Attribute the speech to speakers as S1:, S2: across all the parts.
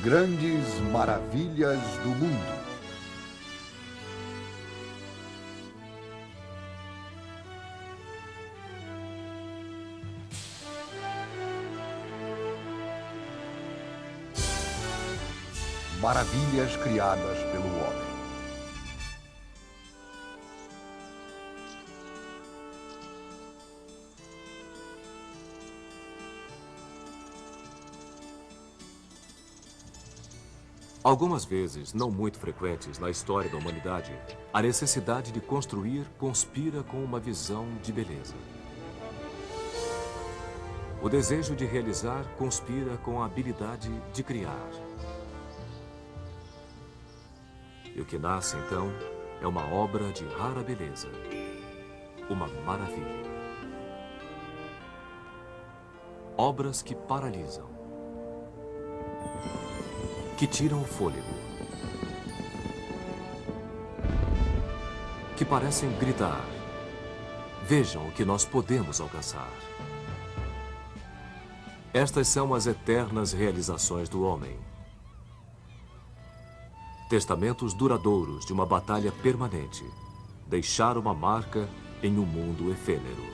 S1: grandes maravilhas do mundo. Maravilhas criadas pelo homem.
S2: Algumas vezes, não muito frequentes na história da humanidade, a necessidade de construir conspira com uma visão de beleza. O desejo de realizar conspira com a habilidade de criar. E o que nasce, então, é uma obra de rara beleza, uma maravilha. Obras que paralisam, que tiram o fôlego, que parecem gritar: vejam o que nós podemos alcançar. Estas são as eternas realizações do homem. Testamentos duradouros de uma batalha permanente. Deixar uma marca em um mundo efêmero.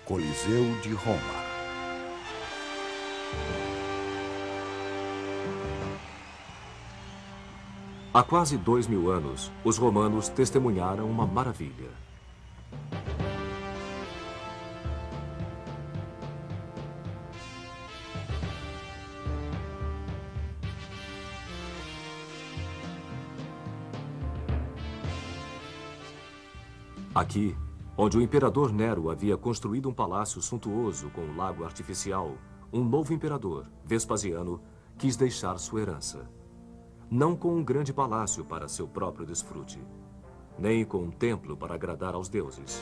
S1: Coliseu de Roma.
S2: Há quase 2000 anos, os romanos testemunharam uma maravilha. Aqui, onde o imperador Nero havia construído um palácio suntuoso com um lago artificial, um novo imperador, Vespasiano, quis deixar sua herança. Não com um grande palácio para seu próprio desfrute, nem com um templo para agradar aos deuses,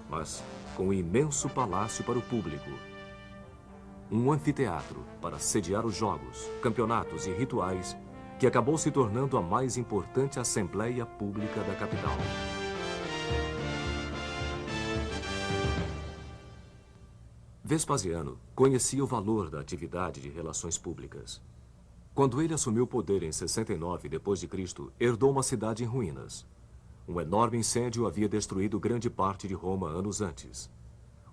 S2: mas com um imenso palácio para o público. Um anfiteatro para sediar os jogos, campeonatos e rituais que acabou se tornando a mais importante assembleia pública da capital. Vespasiano conhecia o valor da atividade de relações públicas. Quando ele assumiu o poder em 69 d.C., herdou uma cidade em ruínas. Um enorme incêndio havia destruído grande parte de Roma anos antes.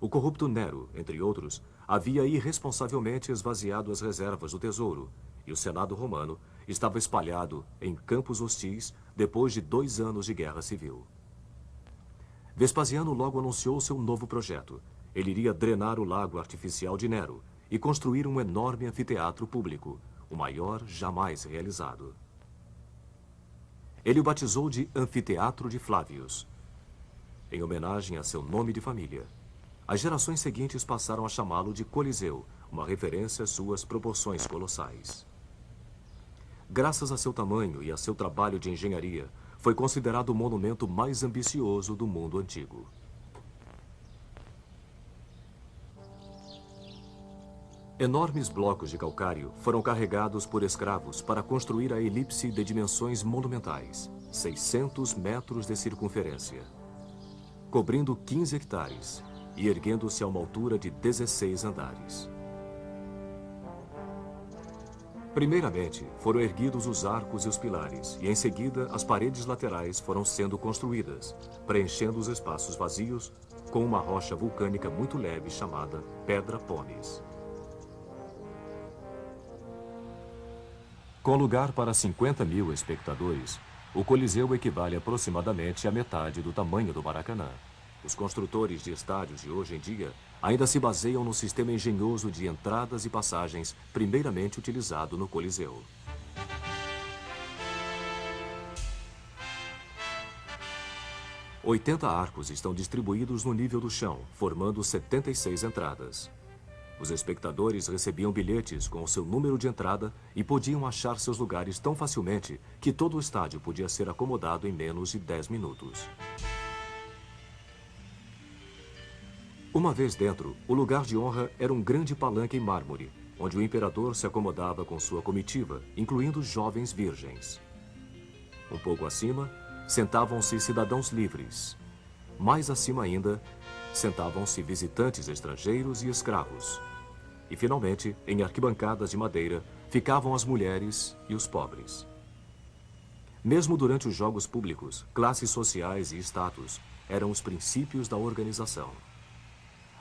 S2: O corrupto Nero, entre outros, havia irresponsavelmente esvaziado as reservas do tesouro, e o Senado romano estava espalhado em campos hostis depois de 2 anos de guerra civil. Vespasiano logo anunciou seu novo projeto. Ele iria drenar o lago artificial de Nero e construir um enorme anfiteatro público, o maior jamais realizado. Ele o batizou de Anfiteatro de Flávios, em homenagem a seu nome de família. As gerações seguintes passaram a chamá-lo de Coliseu, uma referência às suas proporções colossais. Graças a seu tamanho e a seu trabalho de engenharia, foi considerado o monumento mais ambicioso do mundo antigo. Enormes blocos de calcário foram carregados por escravos para construir a elipse de dimensões monumentais, 600 metros de circunferência, cobrindo 15 hectares e erguendo-se a uma altura de 16 andares. Primeiramente, foram erguidos os arcos e os pilares, e em seguida as paredes laterais foram sendo construídas, preenchendo os espaços vazios com uma rocha vulcânica muito leve chamada Pedra Pomes. Com lugar para 50.000 espectadores, o Coliseu equivale aproximadamente à metade do tamanho do Maracanã. Os construtores de estádios de hoje em dia ainda se baseiam no sistema engenhoso de entradas e passagens primeiramente utilizado no Coliseu. – 80 arcos estão distribuídos no nível do chão, formando 76 entradas. Os espectadores recebiam bilhetes com o seu número de entrada e podiam achar seus lugares tão facilmente que todo o estádio podia ser acomodado em menos de 10 minutos. Uma vez dentro, o lugar de honra era um grande palanque em mármore, onde o imperador se acomodava com sua comitiva, incluindo jovens virgens. Um pouco acima, sentavam-se cidadãos livres. Mais acima ainda, sentavam-se visitantes estrangeiros e escravos. E, finalmente, em arquibancadas de madeira, ficavam as mulheres e os pobres. Mesmo durante os jogos públicos, classes sociais e status eram os princípios da organização.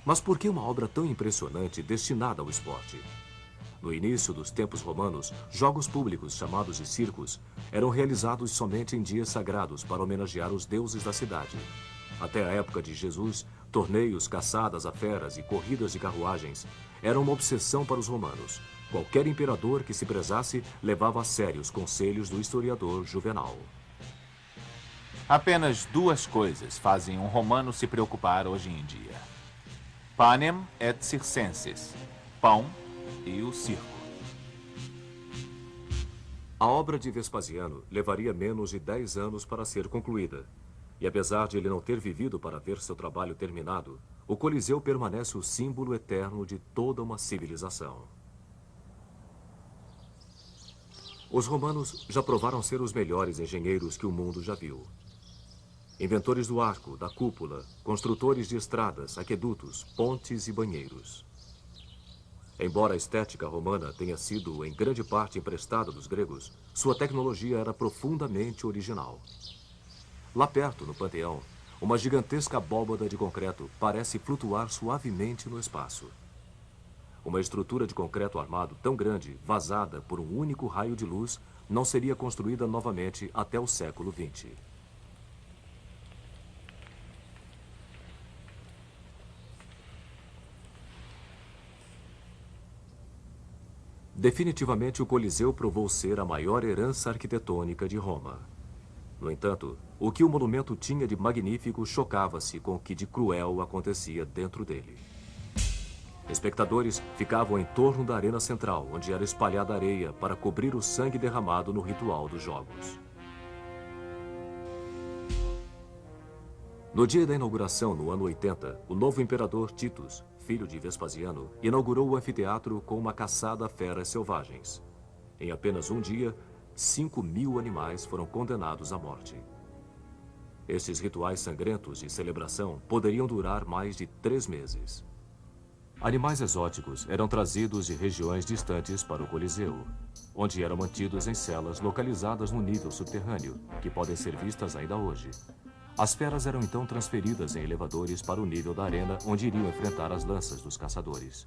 S2: Mas por que uma obra tão impressionante destinada ao esporte? No início dos tempos romanos, jogos públicos, chamados de circos, eram realizados somente em dias sagrados para homenagear os deuses da cidade. Até a época de Jesus, torneios, caçadas a feras e corridas de carruagens eram uma obsessão para os romanos. Qualquer imperador que se prezasse levava a sério os conselhos do historiador Juvenal.
S3: Apenas duas coisas fazem um romano se preocupar hoje em dia. Panem et circenses, pão e o circo.
S2: A obra de Vespasiano levaria menos de 10 anos para ser concluída. E apesar de ele não ter vivido para ver seu trabalho terminado, o Coliseu permanece o símbolo eterno de toda uma civilização. Os romanos já provaram ser os melhores engenheiros que o mundo já viu. Inventores do arco, da cúpula, construtores de estradas, aquedutos, pontes e banheiros. Embora a estética romana tenha sido em grande parte emprestada dos gregos, sua tecnologia era profundamente original. Lá perto, no Panteão, uma gigantesca abóbada de concreto parece flutuar suavemente no espaço. Uma estrutura de concreto armado tão grande, vazada por um único raio de luz, não seria construída novamente até o século XX. Definitivamente, o Coliseu provou ser a maior herança arquitetônica de Roma. No entanto, o que o monumento tinha de magnífico chocava-se com o que de cruel acontecia dentro dele. Espectadores ficavam em torno da arena central, onde era espalhada areia para cobrir o sangue derramado no ritual dos jogos. No dia da inauguração, no ano 80, o novo imperador Titus, filho de Vespasiano, inaugurou o anfiteatro com uma caçada a feras selvagens. Em apenas um dia, 5.000 animais foram condenados à morte. Estes rituais sangrentos de celebração poderiam durar mais de 3 meses. Animais exóticos eram trazidos de regiões distantes para o Coliseu, onde eram mantidos em celas localizadas no nível subterrâneo, que podem ser vistas ainda hoje. As feras eram então transferidas em elevadores para o nível da arena, onde iriam enfrentar as lanças dos caçadores.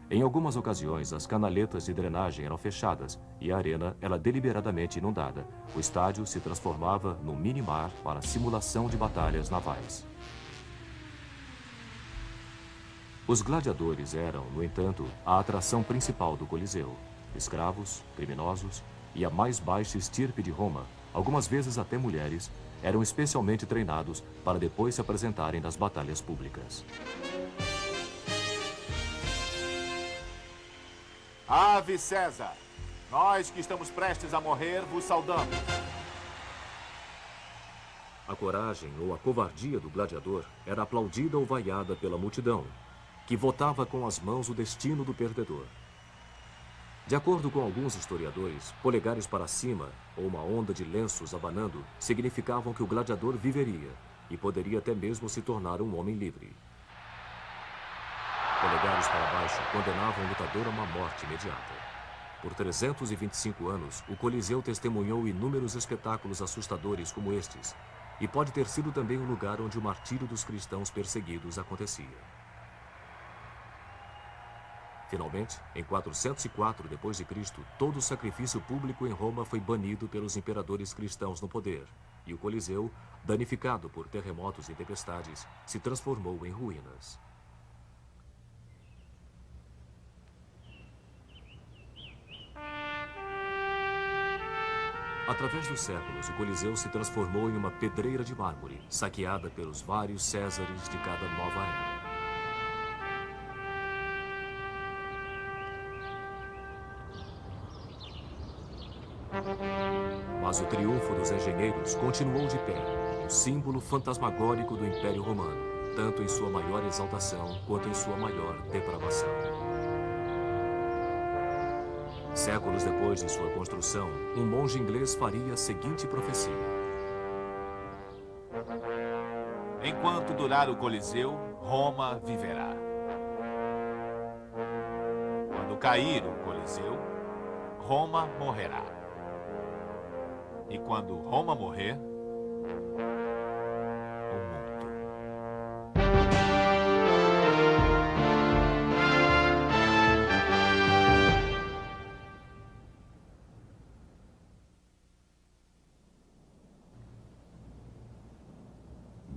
S2: Em algumas ocasiões, as canaletas de drenagem eram fechadas e a arena era deliberadamente inundada. O estádio se transformava num mini-mar para simulação de batalhas navais. Os gladiadores eram, no entanto, a atração principal do Coliseu. Escravos, criminosos e a mais baixa estirpe de Roma, algumas vezes até mulheres, eram especialmente treinados para depois se apresentarem nas batalhas públicas.
S3: Ave César! Nós que estamos prestes a morrer vos saudamos.
S2: A coragem ou a covardia do gladiador era aplaudida ou vaiada pela multidão, que votava com as mãos o destino do perdedor. De acordo com alguns historiadores, polegares para cima ou uma onda de lenços abanando significavam que o gladiador viveria e poderia até mesmo se tornar um homem livre. Polegares para baixo condenavam o lutador a uma morte imediata. Por 325 anos, o Coliseu testemunhou inúmeros espetáculos assustadores como estes, e pode ter sido também o lugar onde o martírio dos cristãos perseguidos acontecia. Finalmente, em 404 d.C., todo o sacrifício público em Roma foi banido pelos imperadores cristãos no poder, e o Coliseu, danificado por terremotos e tempestades, se transformou em ruínas. Através dos séculos, o Coliseu se transformou em uma pedreira de mármore, saqueada pelos vários Césares de cada nova era. Mas o triunfo dos engenheiros continuou de pé, o símbolo fantasmagórico do Império Romano, tanto em sua maior exaltação quanto em sua maior depravação. Séculos depois de sua construção, um monge inglês faria a seguinte profecia:
S3: Enquanto durar o Coliseu, Roma viverá. Quando cair o Coliseu, Roma morrerá. E quando Roma morrer, o mundo.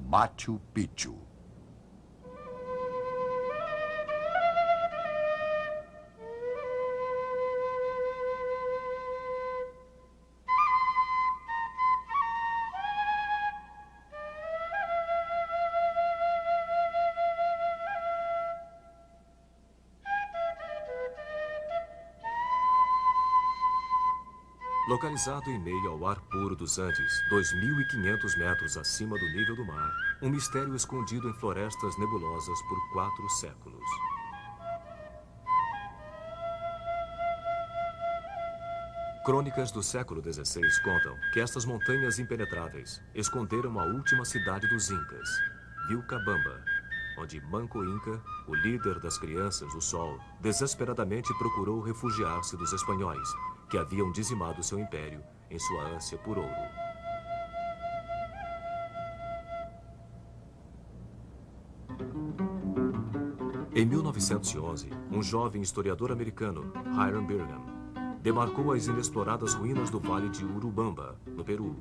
S1: Machu Picchu.
S2: Localizado em meio ao ar puro dos Andes, 2.500 metros acima do nível do mar, um mistério escondido em florestas nebulosas por 4 séculos. Crônicas do século XVI contam que estas montanhas impenetráveis esconderam a última cidade dos Incas, Vilcabamba, onde Manco Inca, o líder das crianças do Sol, desesperadamente procurou refugiar-se dos espanhóis, que haviam dizimado seu império em sua ânsia por ouro. Em 1911, um jovem historiador americano, Hiram Bingham, demarcou as inexploradas ruínas do Vale de Urubamba, no Peru.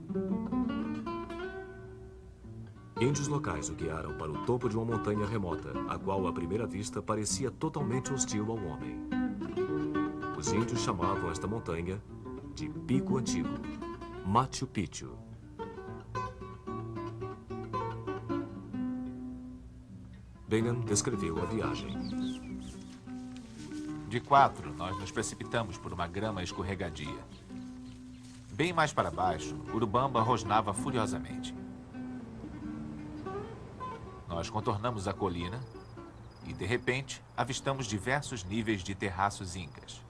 S2: Índios locais o guiaram para o topo de uma montanha remota, a qual à primeira vista parecia totalmente hostil ao homem. Os índios chamavam esta montanha de Pico Antigo, Machu Picchu. Bingham descreveu a viagem.
S3: De 4, nós nos precipitamos por uma grama escorregadia. Bem mais para baixo, Urubamba rosnava furiosamente. Nós contornamos a colina e, de repente, avistamos diversos níveis de terraços incas.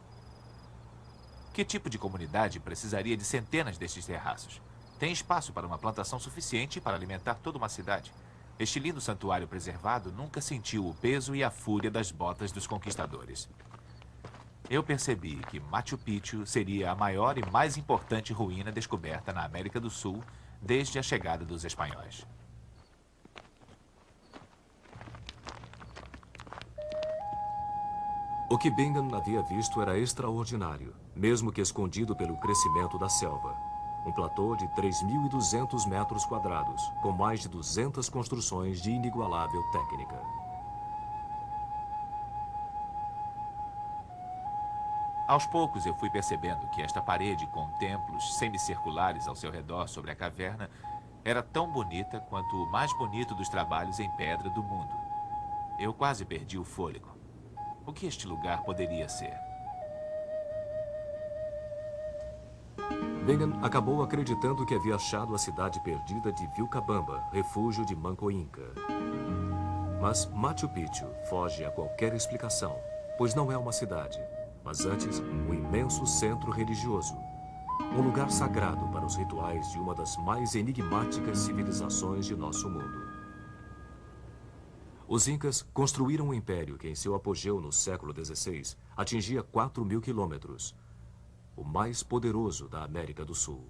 S3: Que tipo de comunidade precisaria de centenas destes terraços? Tem espaço para uma plantação suficiente para alimentar toda uma cidade. Este lindo santuário preservado nunca sentiu o peso e a fúria das botas dos conquistadores. Eu percebi que Machu Picchu seria a maior e mais importante ruína descoberta na América do Sul desde a chegada dos espanhóis.
S2: O que Bingham havia visto era extraordinário, mesmo que escondido pelo crescimento da selva. Um platô de 3.200 metros quadrados, com mais de 200 construções de inigualável técnica.
S3: Aos poucos eu fui percebendo que esta parede com templos semicirculares ao seu redor sobre a caverna era tão bonita quanto o mais bonito dos trabalhos em pedra do mundo. Eu quase perdi o fôlego. O que este lugar poderia ser?
S2: Bingham acabou acreditando que havia achado a cidade perdida de Vilcabamba, refúgio de Manco Inca. Mas Machu Picchu foge a qualquer explicação, pois não é uma cidade, mas antes um imenso centro religioso. Um lugar sagrado para os rituais de uma das mais enigmáticas civilizações de nosso mundo. Os Incas construíram um império que, em seu apogeu no século XVI, atingia 4.000 quilômetros, o mais poderoso da América do Sul.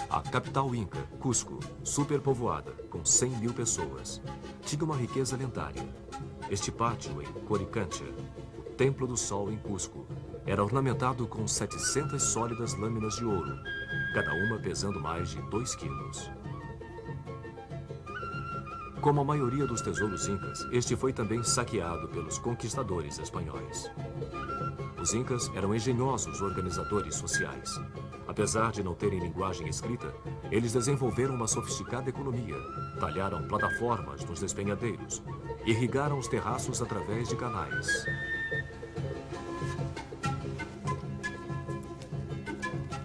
S2: A capital Inca, Cusco, superpovoada, com 100.000 pessoas, tinha uma riqueza lendária. Este pátio em Coricancha, o Templo do Sol em Cusco, era ornamentado com 700 sólidas lâminas de ouro, cada uma pesando mais de 2 quilos. Como a maioria dos tesouros incas, este foi também saqueado pelos conquistadores espanhóis. Os incas eram engenhosos organizadores sociais. Apesar de não terem linguagem escrita, eles desenvolveram uma sofisticada economia, talharam plataformas nos despenhadeiros, irrigaram os terraços através de canais.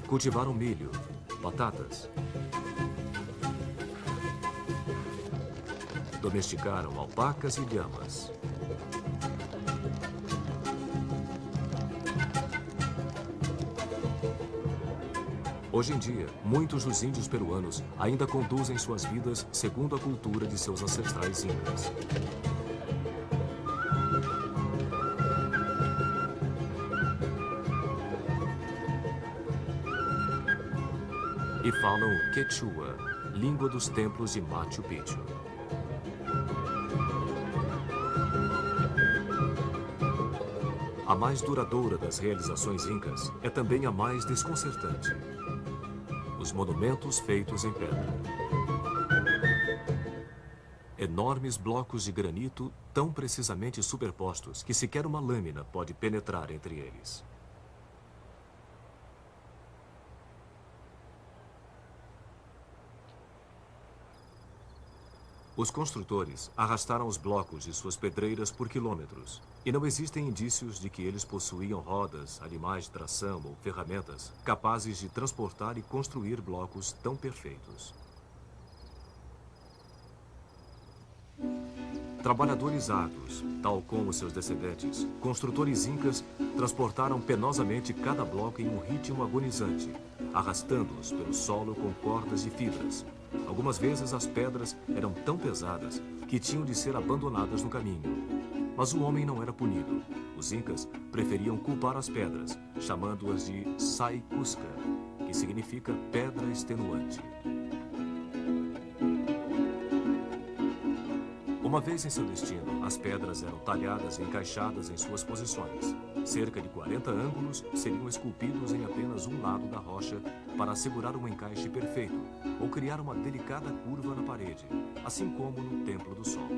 S2: Cultivaram milho, batatas. Domesticaram alpacas e lhamas. Hoje em dia, muitos dos índios peruanos ainda conduzem suas vidas segundo a cultura de seus ancestrais incas. E falam Quechua, língua dos templos de Machu Picchu. A mais duradoura das realizações incas é também a mais desconcertante: os monumentos feitos em pedra. Enormes blocos de granito tão precisamente superpostos que sequer uma lâmina pode penetrar entre eles. Os construtores arrastaram os blocos de suas pedreiras por quilômetros, e não existem indícios de que eles possuíam rodas, animais de tração ou ferramentas capazes de transportar e construir blocos tão perfeitos. Trabalhadores árduos, tal como seus descendentes, construtores incas transportaram penosamente cada bloco em um ritmo agonizante, arrastando-os pelo solo com cordas de fibras. Algumas vezes as pedras eram tão pesadas que tinham de ser abandonadas no caminho. Mas o homem não era punido. Os incas preferiam culpar as pedras, chamando-as de Sai Cusca, que significa pedra extenuante. Uma vez em seu destino, as pedras eram talhadas e encaixadas em suas posições. Cerca de 40 ângulos seriam esculpidos em apenas um lado da rocha para assegurar um encaixe perfeito ou criar uma delicada curva na parede, assim como no Templo do Sol.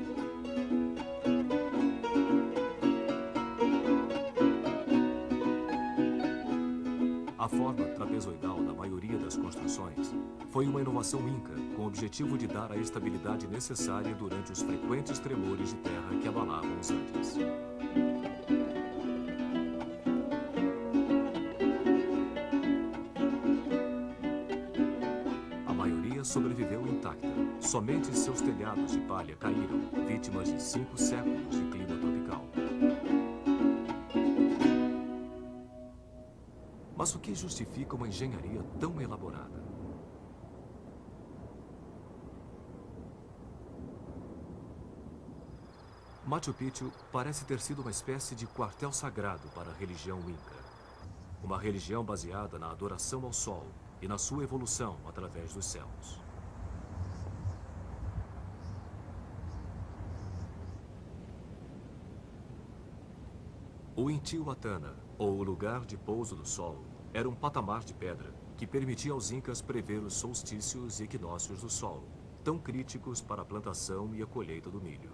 S2: A forma trapezoidal da maioria das construções foi uma inovação inca com o objetivo de dar a estabilidade necessária durante os frequentes tremores de terra que abalavam os Andes. A maioria sobreviveu intacta. Somente seus telhados de palha caíram, vítimas de 5 séculos de clima tropical. Mas o que justifica uma engenharia tão elaborada? Machu Picchu parece ter sido uma espécie de quartel sagrado para a religião inca. Uma religião baseada na adoração ao sol e na sua evolução através dos céus. O Intihuatana, ou o lugar de pouso do sol, era um patamar de pedra que permitia aos incas prever os solstícios e equinócios do sol, tão críticos para a plantação e a colheita do milho.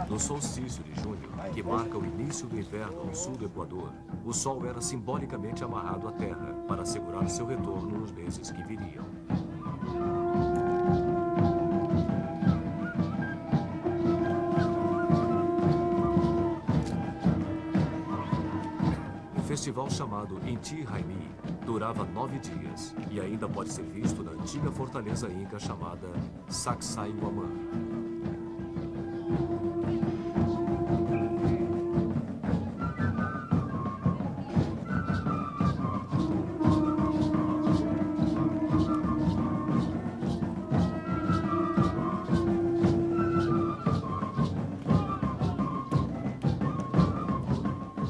S2: No solstício de junho, que marca o início do inverno no sul do Equador, o sol era simbolicamente amarrado à terra para assegurar seu retorno nos meses que viriam. O festival chamado Inti Raymi durava 9 dias e ainda pode ser visto na antiga fortaleza inca chamada Sacsayhuamán.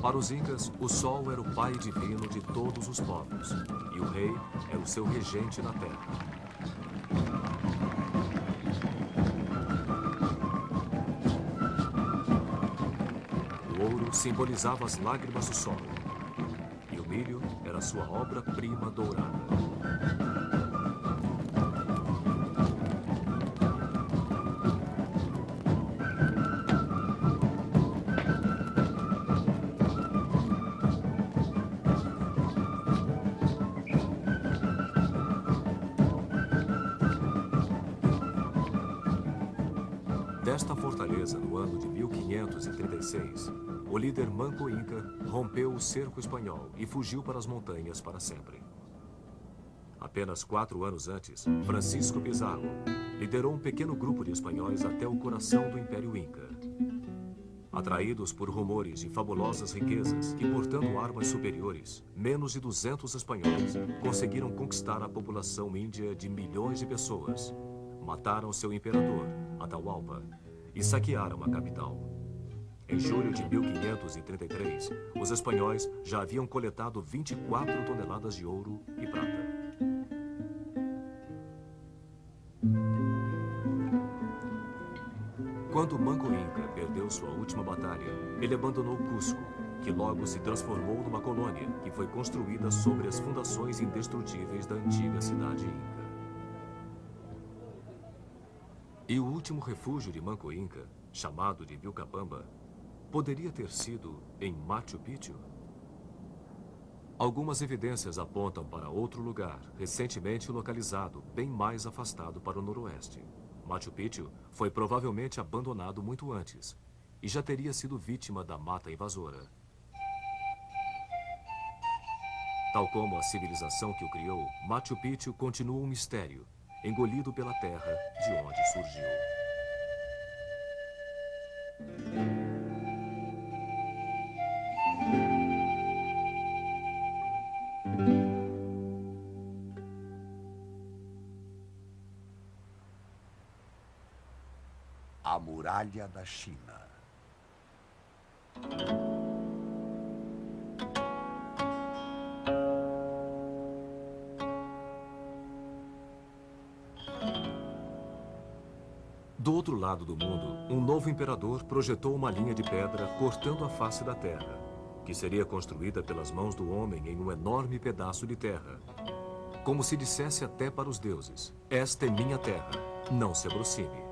S2: Para os incas, o sol era o pai divino de todos os povos, e o rei era o seu regente na terra. O ouro simbolizava as lágrimas do sol, e o milho era sua obra-prima dourada. Desta fortaleza, no ano de 1536, o líder Manco Inca rompeu o cerco espanhol e fugiu para as montanhas para sempre. Apenas 4 anos antes, Francisco Pizarro liderou um pequeno grupo de espanhóis até o coração do Império Inca. Atraídos por rumores de fabulosas riquezas e portando armas superiores, menos de 200 espanhóis conseguiram conquistar a população índia de milhões de pessoas. Mataram seu imperador, Atahualpa, e saquearam a capital. Em julho de 1533, os espanhóis já haviam coletado 24 toneladas de ouro e prata. Quando Manco Inca perdeu sua última batalha, ele abandonou Cusco, que logo se transformou numa colônia que foi construída sobre as fundações indestrutíveis da antiga cidade Inca. E o último refúgio de Manco Inca, chamado de Vilcabamba, poderia ter sido em Machu Picchu? Algumas evidências apontam para outro lugar, recentemente localizado, bem mais afastado para o noroeste. Machu Picchu foi provavelmente abandonado muito antes e já teria sido vítima da mata invasora. Tal como a civilização que o criou, Machu Picchu continua um mistério, engolido pela terra de onde surgiu.
S1: A Muralha da China.
S2: Do outro lado do mundo, um novo imperador projetou uma linha de pedra cortando a face da terra, que seria construída pelas mãos do homem em um enorme pedaço de terra. Como se dissesse até para os deuses: esta é minha terra, não se aproxime.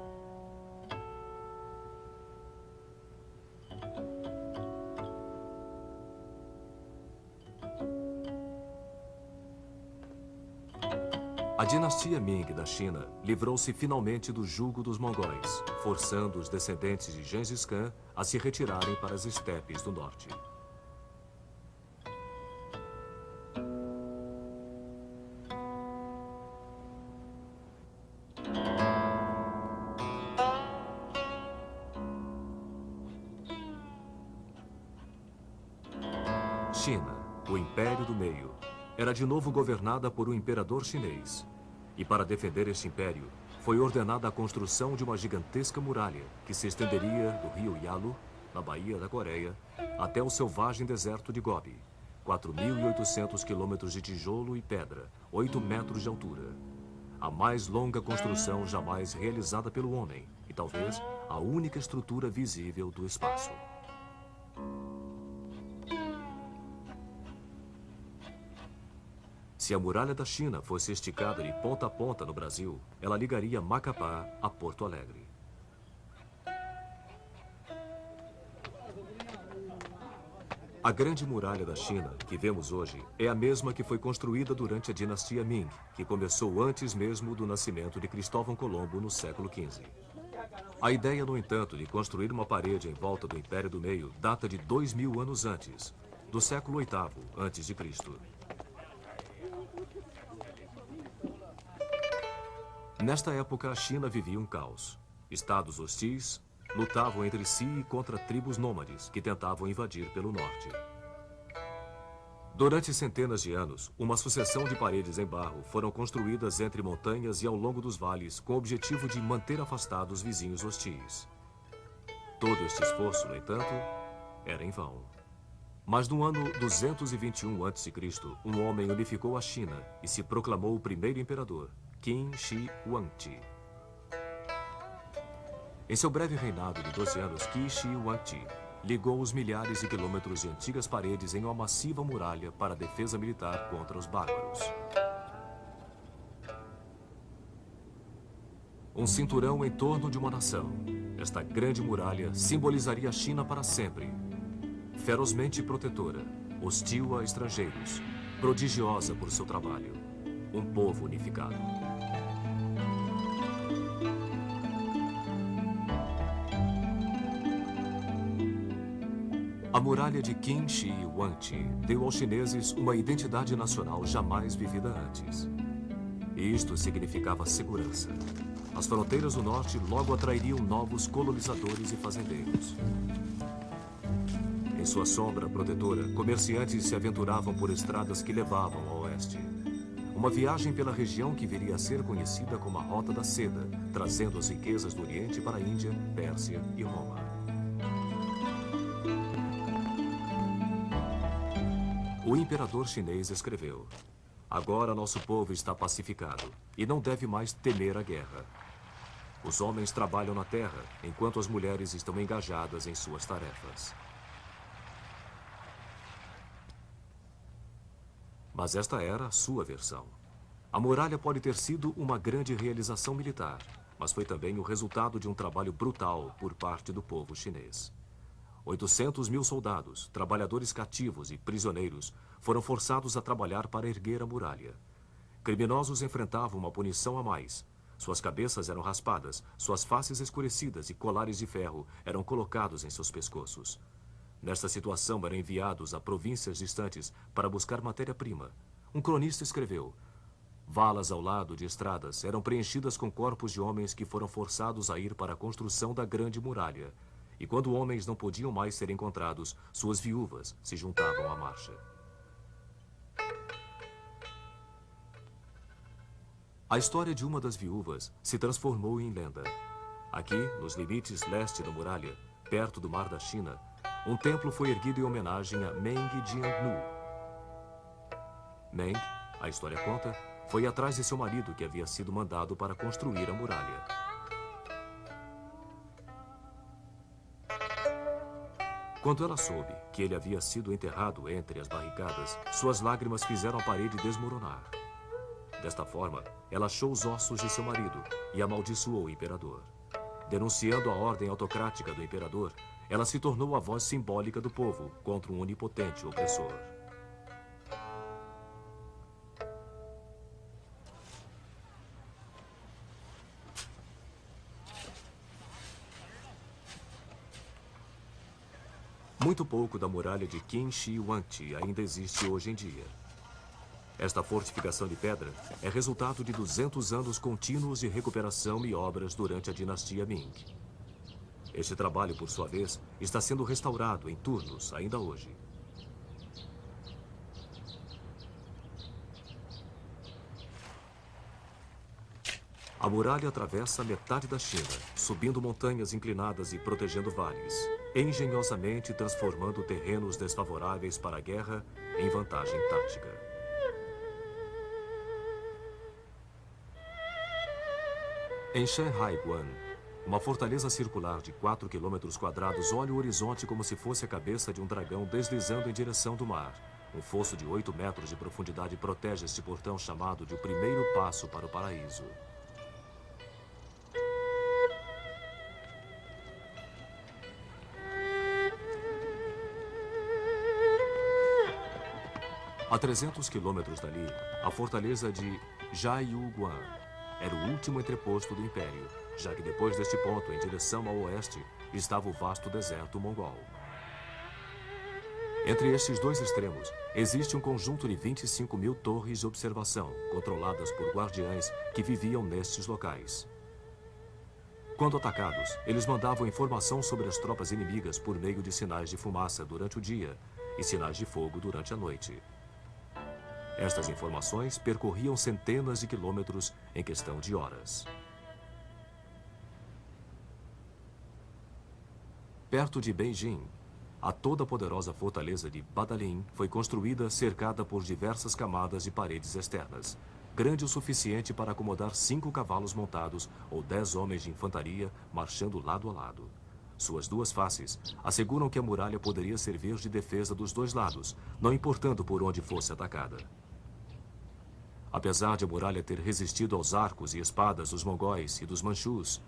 S2: A dinastia Ming da China livrou-se finalmente do jugo dos mongóis, forçando os descendentes de Gengis Khan a se retirarem para as estepes do norte. China, o Império do Meio, era de novo governada por um imperador chinês. E para defender este império, foi ordenada a construção de uma gigantesca muralha que se estenderia do rio Yalu, na Baía da Coreia, até o selvagem deserto de Gobi. 4.800 quilômetros de tijolo e pedra, 8 metros de altura. A mais longa construção jamais realizada pelo homem e talvez a única estrutura visível do espaço. Se a muralha da China fosse esticada de ponta a ponta no Brasil, ela ligaria Macapá a Porto Alegre. A Grande Muralha da China, que vemos hoje, é a mesma que foi construída durante a dinastia Ming, que começou antes mesmo do nascimento de Cristóvão Colombo no século XV. A ideia, no entanto, de construir uma parede em volta do Império do Meio data de 2000 anos antes, do século VIII a.C. Nesta época, a China vivia um caos. Estados hostis lutavam entre si e contra tribos nômades que tentavam invadir pelo norte. Durante centenas de anos, uma sucessão de paredes em barro foram construídas entre montanhas e ao longo dos vales com o objetivo de manter afastados os vizinhos hostis. Todo este esforço, no entanto, era em vão. Mas no ano 221 a.C., um homem unificou a China e se proclamou o primeiro imperador, Qin Shi Huangdi. Em seu breve reinado de 12 anos, Qin Shi Huangdi ligou os milhares de quilômetros de antigas paredes em uma massiva muralha para a defesa militar contra os bárbaros. Um cinturão em torno de uma nação. Esta grande muralha simbolizaria a China para sempre. Ferozmente protetora, hostil a estrangeiros, prodigiosa por seu trabalho. Um povo unificado. A muralha de Qin Shi Huangdi deu aos chineses uma identidade nacional jamais vivida antes. E isto significava segurança. As fronteiras do norte logo atrairiam novos colonizadores e fazendeiros. sua sombra protetora, comerciantes se aventuravam por estradas que levavam ao oeste. Uma viagem pela região que viria a ser conhecida como a Rota da Seda, trazendo as riquezas do Oriente para a Índia, Pérsia e Roma. O imperador chinês escreveu: "Agora nosso povo está pacificado e não deve mais temer a guerra. Os homens trabalham na terra, enquanto as mulheres estão engajadas em suas tarefas." Mas esta era a sua versão. A muralha pode ter sido uma grande realização militar, mas foi também o resultado de um trabalho brutal por parte do povo chinês. 800 mil soldados, trabalhadores cativos e prisioneiros foram forçados a trabalhar para erguer a muralha. Criminosos enfrentavam uma punição a mais. Suas cabeças eram raspadas, suas faces escurecidas e colares de ferro eram colocados em seus pescoços. Nesta situação, eram enviados a províncias distantes para buscar matéria-prima. Um cronista escreveu: "Valas ao lado de estradas eram preenchidas com corpos de homens que foram forçados a ir para a construção da grande muralha. E quando homens não podiam mais ser encontrados, suas viúvas se juntavam à marcha." A história de uma das viúvas se transformou em lenda. Aqui, nos limites leste da muralha, perto do Mar da China, um templo foi erguido em homenagem a Meng Jiannu. Meng, a história conta, foi atrás de seu marido que havia sido mandado para construir a muralha. Quando ela soube que ele havia sido enterrado entre as barricadas, suas lágrimas fizeram a parede desmoronar. Desta forma, ela achou os ossos de seu marido e amaldiçoou o imperador. Denunciando a ordem autocrática do imperador, ela se tornou a voz simbólica do povo contra um onipotente opressor. Muito pouco da muralha de Qin Shi Huangdi ainda existe hoje em dia. Esta fortificação de pedra é resultado de 200 anos contínuos de recuperação e obras durante a dinastia Ming. Este trabalho, por sua vez, está sendo restaurado em turnos ainda hoje. A muralha atravessa metade da China, subindo montanhas inclinadas e protegendo vales, engenhosamente transformando terrenos desfavoráveis para a guerra em vantagem tática. Em Shanhai Guan, uma fortaleza circular de 4 quilômetros quadrados olha o horizonte como se fosse a cabeça de um dragão deslizando em direção do mar. Um fosso de 8 metros de profundidade protege este portão chamado de o primeiro passo para o paraíso. A 300 quilômetros dali, a fortaleza de Jiayuguan era o último entreposto do Império, já que depois deste ponto, em direção ao oeste, estava o vasto deserto mongol. Entre estes dois extremos, existe um conjunto de 25 mil torres de observação, controladas por guardiães que viviam nestes locais. Quando atacados, eles mandavam informação sobre as tropas inimigas por meio de sinais de fumaça durante o dia e sinais de fogo durante a noite. Estas informações percorriam centenas de quilômetros em questão de horas. Perto de Beijing, a toda poderosa fortaleza de Badalin foi construída cercada por diversas camadas de paredes externas, grande o suficiente para acomodar 5 cavalos montados ou 10 homens de infantaria marchando lado a lado. Suas duas faces asseguram que a muralha poderia servir de defesa dos dois lados, não importando por onde fosse atacada. Apesar de a muralha ter resistido aos arcos e espadas dos mongóis e dos manchus,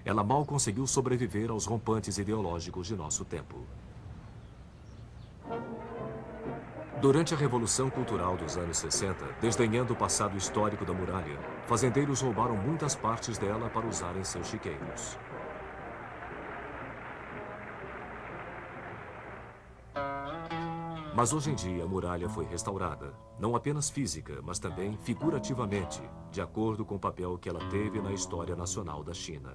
S2: ela mal conseguiu sobreviver aos rompantes ideológicos de nosso tempo. Durante a Revolução Cultural dos anos 60, desdenhando o passado histórico da muralha, fazendeiros roubaram muitas partes dela para usar em seus chiqueiros. Mas hoje em dia a muralha foi restaurada, não apenas física, mas também figurativamente, de acordo com o papel que ela teve na história nacional da China.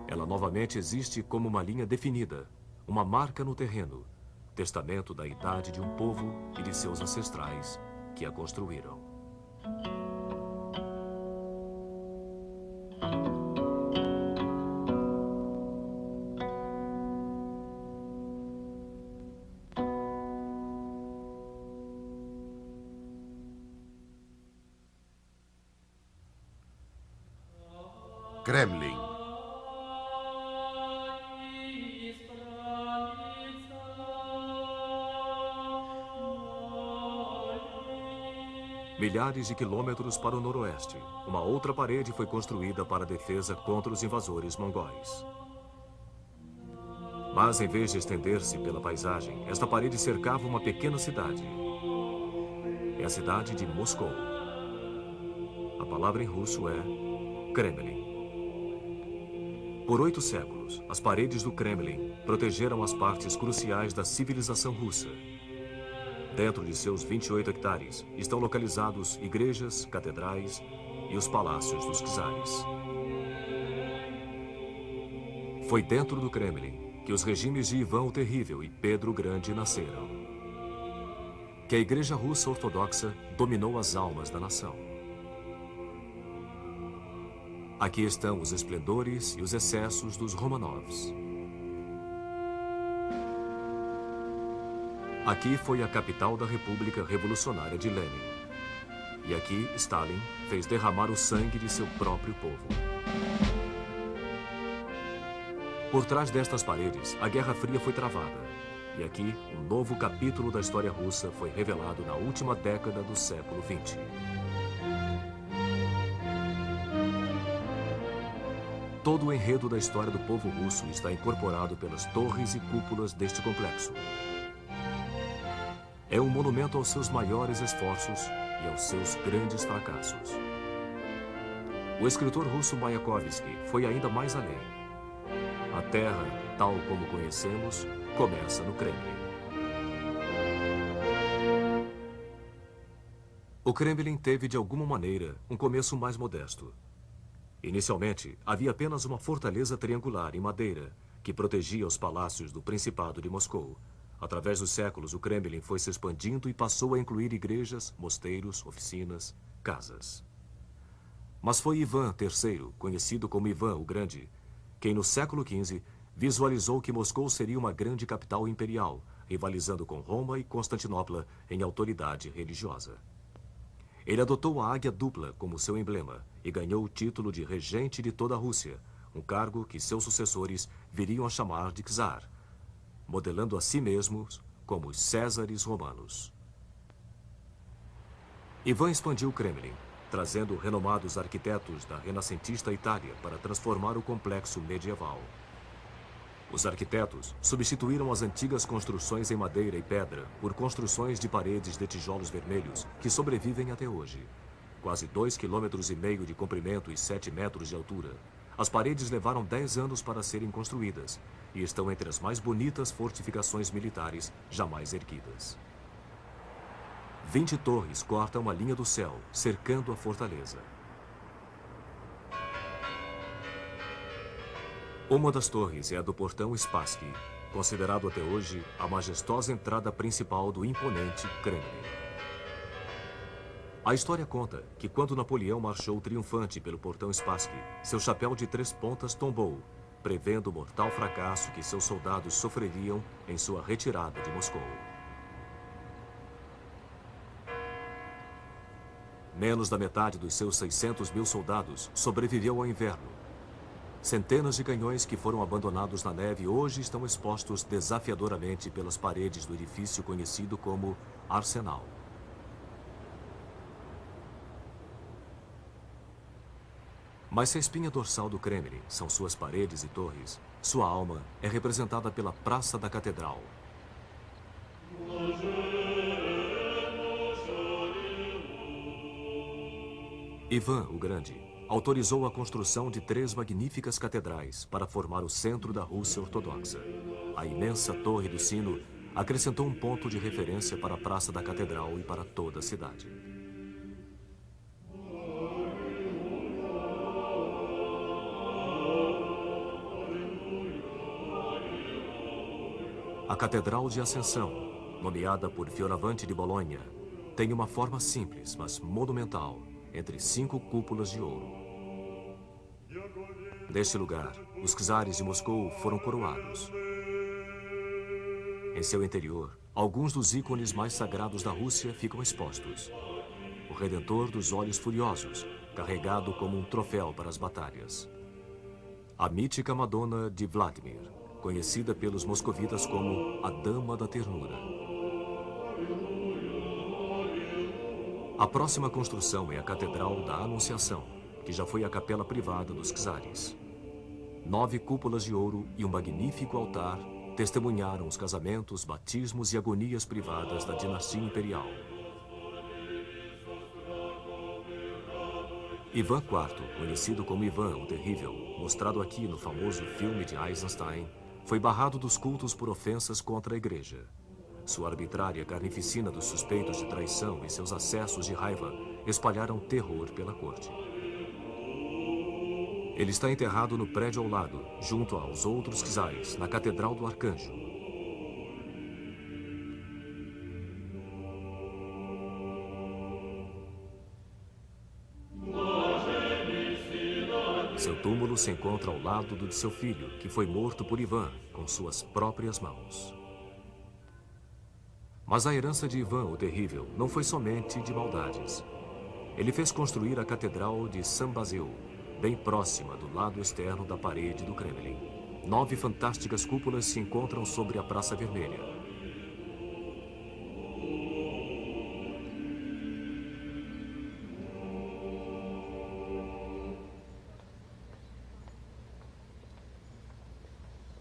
S2: Ela novamente existe como uma linha definida, uma marca no terreno, testamento da idade de um povo e de seus ancestrais que a construíram.
S1: Kremlin.
S2: Milhares de quilômetros para o noroeste, uma outra parede foi construída para a defesa contra os invasores mongóis. Mas, em vez de estender-se pela paisagem, esta parede cercava uma pequena cidade. É a cidade de Moscou. A palavra em russo é Kremlin. Por 8 séculos, as paredes do Kremlin protegeram as partes cruciais da civilização russa. Dentro de seus 28 hectares estão localizados igrejas, catedrais e os palácios dos czares. Foi dentro do Kremlin que os regimes de Ivan o Terrível e Pedro o Grande nasceram. Que a Igreja Russa Ortodoxa dominou as almas da nação. Aqui estão os esplendores e os excessos dos Romanovs. Aqui foi a capital da República Revolucionária de Lenin. E aqui Stalin fez derramar o sangue de seu próprio povo. Por trás destas paredes, a Guerra Fria foi travada. E aqui, um novo capítulo da história russa foi revelado na última década do século XX. Todo o enredo da história do povo russo está incorporado pelas torres e cúpulas deste complexo. É um monumento aos seus maiores esforços e aos seus grandes fracassos. O escritor russo Mayakovsky foi ainda mais além. A Terra, tal como conhecemos, começa no Kremlin. O Kremlin teve, de alguma maneira, um começo mais modesto. Inicialmente, havia apenas uma fortaleza triangular em madeira que protegia os palácios do Principado de Moscou. Através dos séculos, o Kremlin foi se expandindo e passou a incluir igrejas, mosteiros, oficinas, casas. Mas foi Ivan III, conhecido como Ivan o Grande, quem no século XV visualizou que Moscou seria uma grande capital imperial, rivalizando com Roma e Constantinopla em autoridade religiosa. Ele adotou a águia dupla como seu emblema e ganhou o título de regente de toda a Rússia, um cargo que seus sucessores viriam a chamar de czar, modelando a si mesmos como os Césares romanos. Ivan expandiu o Kremlin, trazendo renomados arquitetos da renascentista Itália para transformar o complexo medieval. Os arquitetos substituíram as antigas construções em madeira e pedra por construções de paredes de tijolos vermelhos que sobrevivem até hoje. Quase 2,5 km de comprimento e 7 metros de altura. As paredes levaram 10 anos para serem construídas e estão entre as mais bonitas fortificações militares jamais erguidas. 20 torres cortam a linha do céu, cercando a fortaleza. Uma das torres é a do portão Spassky, considerado até hoje a majestosa entrada principal do imponente Kremlin. A história conta que quando Napoleão marchou triunfante pelo portão Spassky, seu chapéu de 3 pontas tombou, prevendo o mortal fracasso que seus soldados sofreriam em sua retirada de Moscou. Menos da metade dos seus 600 mil soldados sobreviveu ao inverno. Centenas de canhões que foram abandonados na neve hoje estão expostos desafiadoramente pelas paredes do edifício conhecido como Arsenal. Mas se a espinha dorsal do Kremlin são suas paredes e torres, sua alma é representada pela Praça da Catedral. Ivan o Grande autorizou a construção de 3 magníficas catedrais para formar o centro da Rússia Ortodoxa. A imensa Torre do Sino acrescentou um ponto de referência para a Praça da Catedral e para toda a cidade. A Catedral de Ascensão, nomeada por Fioravante de Bolonha, tem uma forma simples, mas monumental, entre 5 cúpulas de ouro. Neste lugar, os czares de Moscou foram coroados. Em seu interior, alguns dos ícones mais sagrados da Rússia ficam expostos. O Redentor dos Olhos Furiosos, carregado como um troféu para as batalhas. A mítica Madonna de Vladimir, conhecida pelos moscovitas como a Dama da Ternura. A próxima construção é a Catedral da Anunciação, que já foi a capela privada dos czares. 9 cúpulas de ouro e um magnífico altar testemunharam os casamentos, batismos e agonias privadas da dinastia imperial. Ivan IV, conhecido como Ivan o Terrível, mostrado aqui no famoso filme de Eisenstein, foi barrado dos cultos por ofensas contra a igreja. Sua arbitrária carnificina dos suspeitos de traição e seus acessos de raiva espalharam terror pela corte. Ele está enterrado no prédio ao lado, junto aos outros czares, na Catedral do Arcanjo. Seu túmulo se encontra ao lado do de seu filho, que foi morto por Ivan com suas próprias mãos. Mas a herança de Ivan o Terrível não foi somente de maldades. Ele fez construir a Catedral de San Basil, bem próxima do lado externo da parede do Kremlin. 9 fantásticas cúpulas se encontram sobre a Praça Vermelha.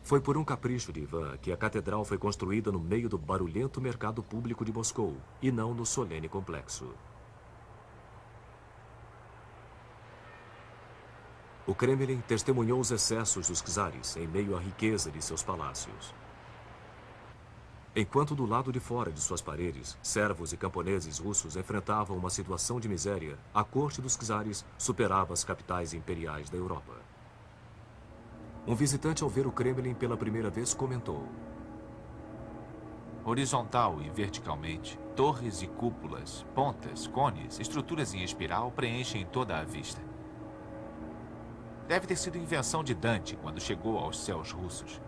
S2: Foi por um capricho de Ivan que a catedral foi construída no meio do barulhento mercado público de Moscou, e não no solene complexo. O Kremlin testemunhou os excessos dos czares em meio à riqueza de seus palácios. Enquanto do lado de fora de suas paredes, servos e camponeses russos enfrentavam uma situação de miséria, a corte dos czares superava as capitais imperiais da Europa. Um visitante, ao ver o Kremlin pela primeira vez, comentou:
S3: horizontal e verticalmente, torres e cúpulas, pontas, cones, estruturas em espiral preenchem toda a vista. Deve ter sido invenção de Dante quando chegou aos céus russos.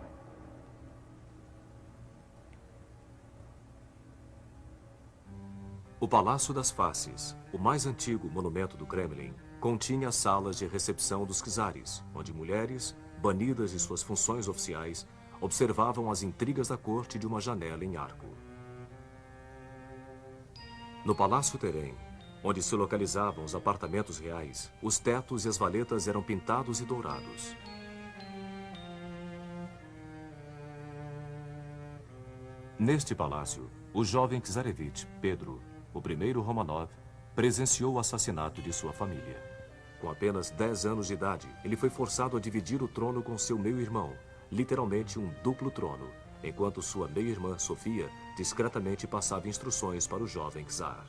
S2: O Palácio das Faces, o mais antigo monumento do Kremlin, continha as salas de recepção dos czares, onde mulheres, banidas de suas funções oficiais, observavam as intrigas da corte de uma janela em arco. No Palácio Terem, onde se localizavam os apartamentos reais, os tetos e as valetas eram pintados e dourados. Neste palácio, o jovem czarevich Pedro, o primeiro Romanov, presenciou o assassinato de sua família. Com apenas 10 anos de idade, ele foi forçado a dividir o trono com seu meio-irmão, literalmente um duplo trono, enquanto sua meia-irmã, Sofia, discretamente passava instruções para o jovem czar.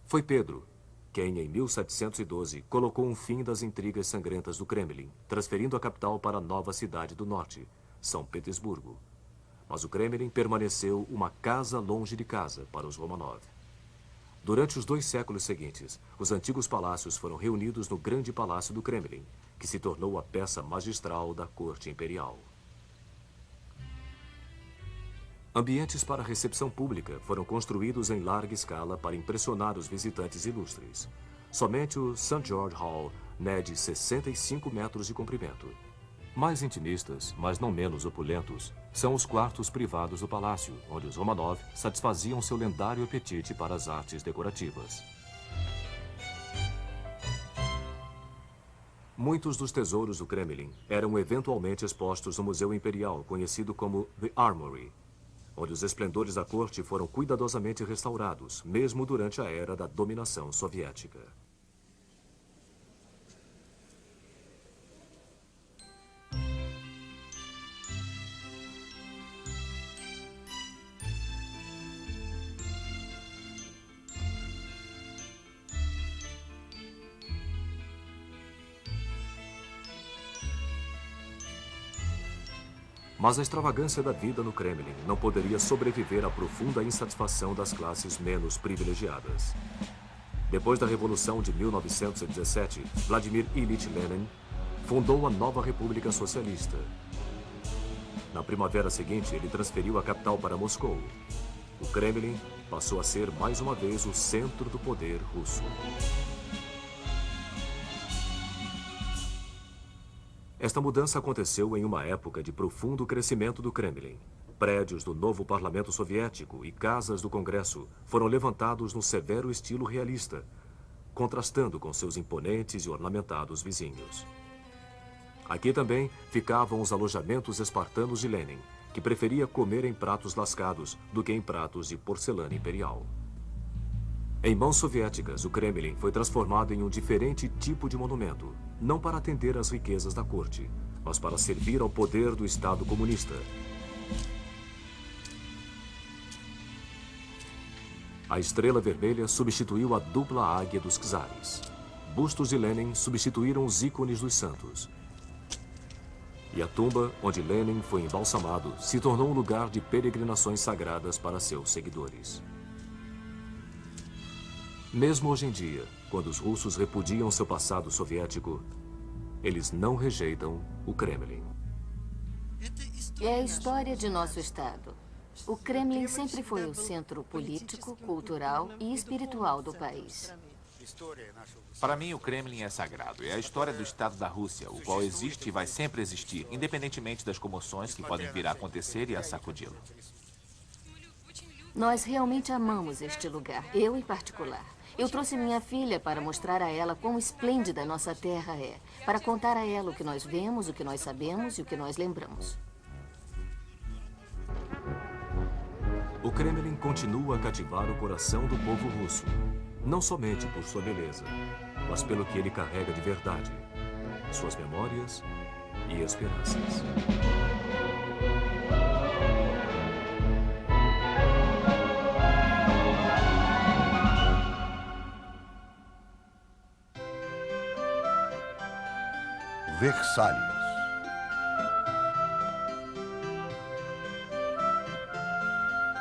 S2: Foi Pedro quem, em 1712, colocou um fim das intrigas sangrentas do Kremlin, transferindo a capital para a nova cidade do norte, São Petersburgo. Mas o Kremlin permaneceu uma casa longe de casa para os Romanov. Durante os 2 séculos seguintes, os antigos palácios foram reunidos no Grande Palácio do Kremlin, que se tornou a peça magistral da corte imperial. Ambientes para recepção pública foram construídos em larga escala para impressionar os visitantes ilustres. Somente o St. George Hall mede 65 metros de comprimento. Mais intimistas, mas não menos opulentos, são os quartos privados do palácio, onde os Romanov satisfaziam seu lendário apetite para as artes decorativas. Muitos dos tesouros do Kremlin eram eventualmente expostos no Museu Imperial, conhecido como The Armory, onde os esplendores da corte foram cuidadosamente restaurados, mesmo durante a era da dominação soviética. Mas a extravagância da vida no Kremlin não poderia sobreviver à profunda insatisfação das classes menos privilegiadas. Depois da Revolução de 1917, Vladimir Ilyich Lenin fundou a nova República Socialista. Na primavera seguinte, ele transferiu a capital para Moscou. O Kremlin passou a ser mais uma vez o centro do poder russo. Esta mudança aconteceu em uma época de profundo crescimento do Kremlin. Prédios do novo parlamento soviético e casas do Congresso foram levantados no severo estilo realista, contrastando com seus imponentes e ornamentados vizinhos. Aqui também ficavam os alojamentos espartanos de Lenin, que preferia comer em pratos lascados do que em pratos de porcelana imperial. Em mãos soviéticas, o Kremlin foi transformado em um diferente tipo de monumento, não para atender às riquezas da corte, mas para servir ao poder do Estado comunista. A estrela vermelha substituiu a dupla águia dos czares. Bustos de Lenin substituíram os ícones dos santos. E a tumba onde Lenin foi embalsamado se tornou um lugar de peregrinações sagradas para seus seguidores. Mesmo hoje em dia, quando os russos repudiam seu passado soviético, eles não rejeitam o Kremlin.
S4: É a história de nosso Estado. O Kremlin sempre foi o centro político, cultural e espiritual do país.
S3: Para mim, o Kremlin é sagrado. É a história do Estado da Rússia, o qual existe e vai sempre existir, independentemente das comoções que podem vir a acontecer e a sacudi-lo.
S4: Nós realmente amamos este lugar, eu em particular. Eu trouxe minha filha para mostrar a ela quão esplêndida nossa terra é, para contar a ela o que nós vemos, o que nós sabemos e o que nós lembramos.
S2: O Kremlin continua a cativar o coração do povo russo, não somente por sua beleza, mas pelo que ele carrega de verdade, suas memórias e esperanças.
S1: Versalhes.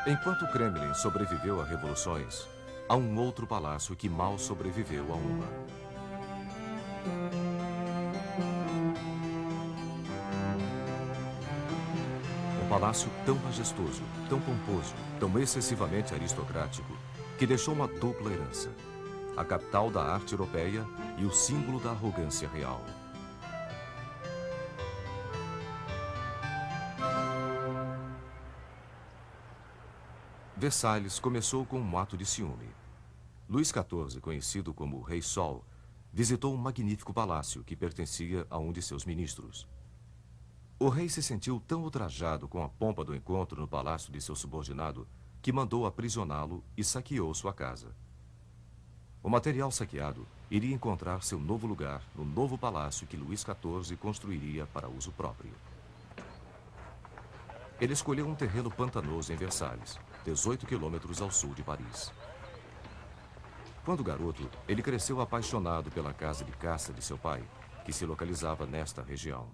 S2: Enquanto o Kremlin sobreviveu a revoluções, há um outro palácio que mal sobreviveu a uma. Um palácio tão majestoso, tão pomposo, tão excessivamente aristocrático, que deixou uma dupla herança: a capital da arte europeia e o símbolo da arrogância real. Versalhes começou com um ato de ciúme. Luís XIV, conhecido como Rei Sol, visitou um magnífico palácio que pertencia a um de seus ministros. O rei se sentiu tão ultrajado com a pompa do encontro no palácio de seu subordinado que mandou aprisioná-lo e saqueou sua casa. O material saqueado iria encontrar seu novo lugar no novo palácio que Luís XIV construiria para uso próprio. Ele escolheu um terreno pantanoso em Versalhes, 18 quilômetros ao sul de Paris. Quando garoto, ele cresceu apaixonado pela casa de caça de seu pai, que se localizava nesta região.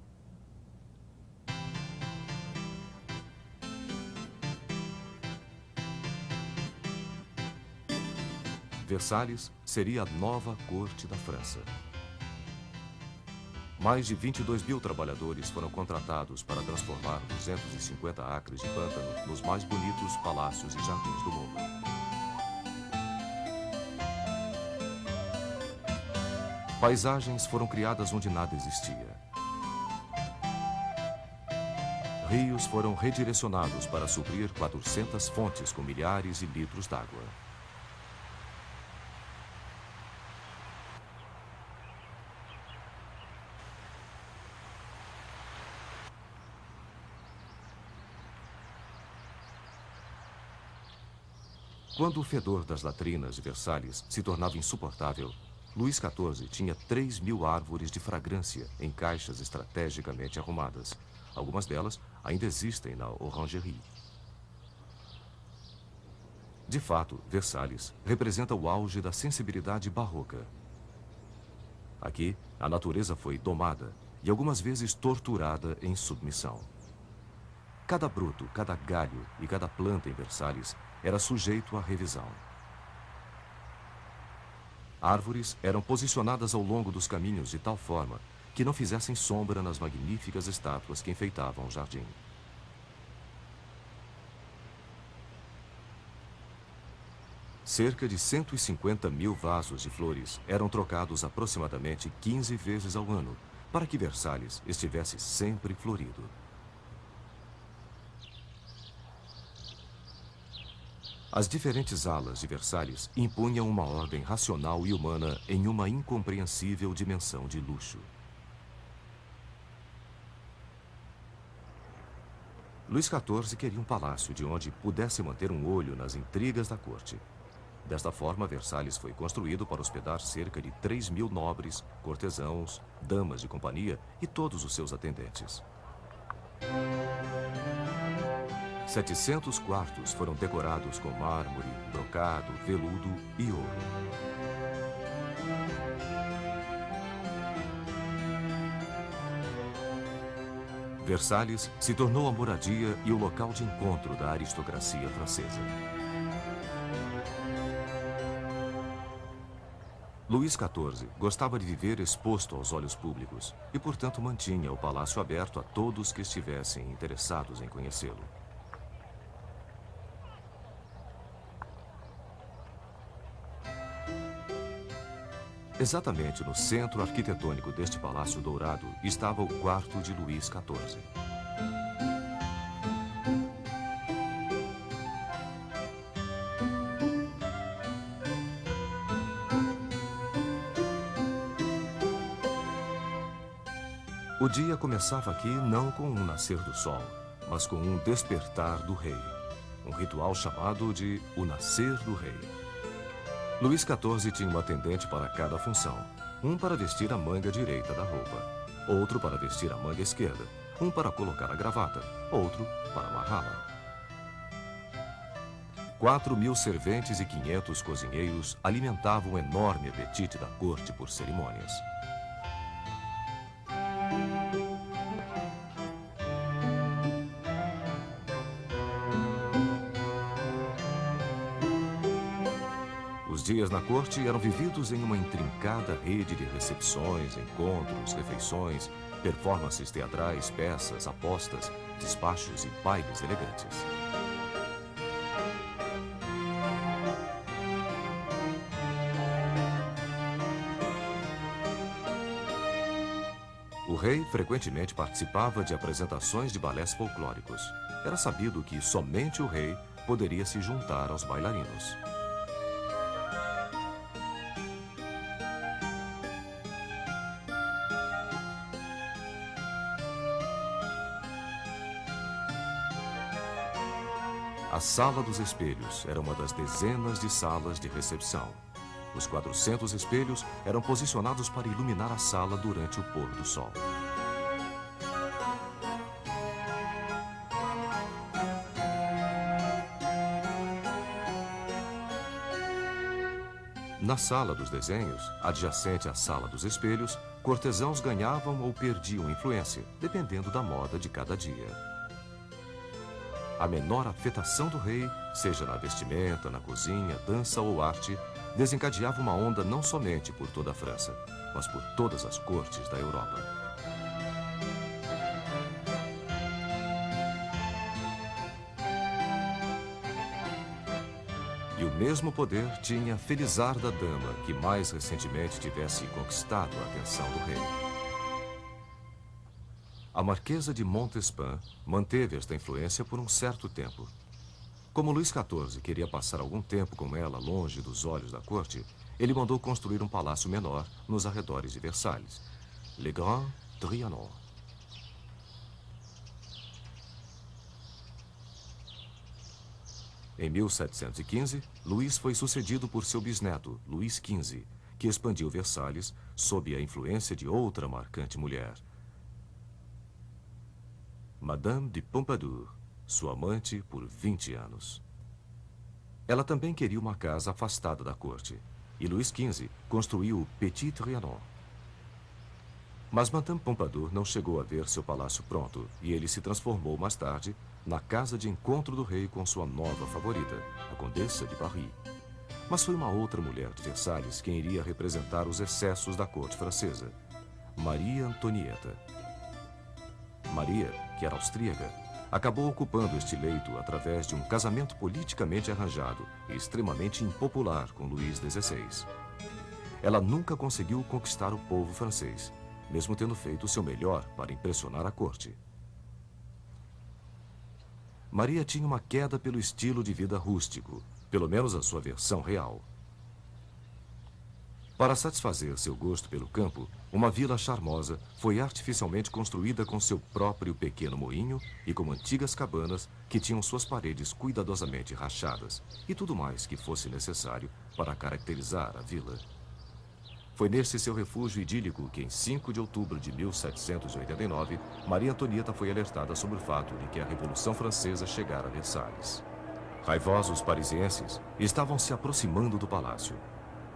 S2: Versalhes seria a nova corte da França. Mais de 22 mil trabalhadores foram contratados para transformar 250 acres de pântano nos mais bonitos palácios e jardins do mundo. Paisagens foram criadas onde nada existia. Rios foram redirecionados para suprir 400 fontes com milhares de litros d'água. Quando o fedor das latrinas de Versalhes se tornava insuportável, Luís XIV tinha 3.000 árvores de fragrância em caixas estrategicamente arrumadas. Algumas delas ainda existem na Orangerie. De fato, Versalhes representa o auge da sensibilidade barroca. Aqui, a natureza foi domada e algumas vezes torturada em submissão. Cada broto, cada galho e cada planta em Versalhes era sujeito à revisão. Árvores eram posicionadas ao longo dos caminhos de tal forma que não fizessem sombra nas magníficas estátuas que enfeitavam o jardim. Cerca de 150 mil vasos de flores eram trocados aproximadamente 15 vezes ao ano, para que Versalhes estivesse sempre florido. As diferentes alas de Versalhes impunham uma ordem racional e humana em uma incompreensível dimensão de luxo. Luís XIV queria um palácio de onde pudesse manter um olho nas intrigas da corte. Desta forma, Versalhes foi construído para hospedar cerca de 3.000 nobres, cortesãos, damas de companhia e todos os seus atendentes. 700 quartos foram decorados com mármore, brocado, veludo e ouro. Versalhes se tornou a moradia e o local de encontro da aristocracia francesa. Luís XIV gostava de viver exposto aos olhos públicos e, portanto, mantinha o palácio aberto a todos que estivessem interessados em conhecê-lo. Exatamente no centro arquitetônico deste palácio dourado estava o quarto de Luís XIV. O dia começava aqui não com um nascer do sol, mas com um despertar do rei. Um ritual chamado de o nascer do rei. Luís XIV tinha um atendente para cada função. Um para vestir a manga direita da roupa, outro para vestir a manga esquerda, um para colocar a gravata, outro para amarrá-la. 4.000 serventes e 500 cozinheiros alimentavam o enorme apetite da corte por cerimônias. Os dias na corte eram vividos em uma intrincada rede de recepções, encontros, refeições, performances teatrais, peças, apostas, despachos e bailes elegantes. O rei frequentemente participava de apresentações de balés folclóricos. Era sabido que somente o rei poderia se juntar aos bailarinos. A Sala dos Espelhos era uma das dezenas de salas de recepção. Os 400 espelhos eram posicionados para iluminar a sala durante o pôr do sol. Na Sala dos Desenhos, adjacente à Sala dos Espelhos, cortesãos ganhavam ou perdiam influência, dependendo da moda de cada dia. A menor afetação do rei, seja na vestimenta, na cozinha, dança ou arte, desencadeava uma onda não somente por toda a França, mas por todas as cortes da Europa. E o mesmo poder tinha Felizarda Dama, que mais recentemente tivesse conquistado a atenção do rei. A Marquesa de Montespan manteve esta influência por um certo tempo. Como Luís XIV queria passar algum tempo com ela longe dos olhos da corte, ele mandou construir um palácio menor nos arredores de Versalhes, Le Grand Trianon. Em 1715, Luís foi sucedido por seu bisneto, Luís XV, que expandiu Versalhes sob a influência de outra marcante mulher, Madame de Pompadour, sua amante por 20 anos. Ela também queria uma casa afastada da corte, e Luís XV construiu o Petit Trianon. Mas Madame Pompadour não chegou a ver seu palácio pronto, e ele se transformou mais tarde na casa de encontro do rei com sua nova favorita, a Condessa de Paris. Mas foi uma outra mulher de Versalhes quem iria representar os excessos da corte francesa, Maria Antonieta. Maria, que era austríaca, acabou ocupando este leito através de um casamento politicamente arranjado e extremamente impopular com Luís XVI. Ela nunca conseguiu conquistar o povo francês, mesmo tendo feito o seu melhor para impressionar a corte. Maria tinha uma queda pelo estilo de vida rústico, pelo menos a sua versão real. Para satisfazer seu gosto pelo campo, uma vila charmosa foi artificialmente construída com seu próprio pequeno moinho e com antigas cabanas que tinham suas paredes cuidadosamente rachadas e tudo mais que fosse necessário para caracterizar a vila. Foi nesse seu refúgio idílico que, em 5 de outubro de 1789, Maria Antonieta foi alertada sobre o fato de que a Revolução Francesa chegara a Versalhes. Raivosos parisienses estavam se aproximando do palácio.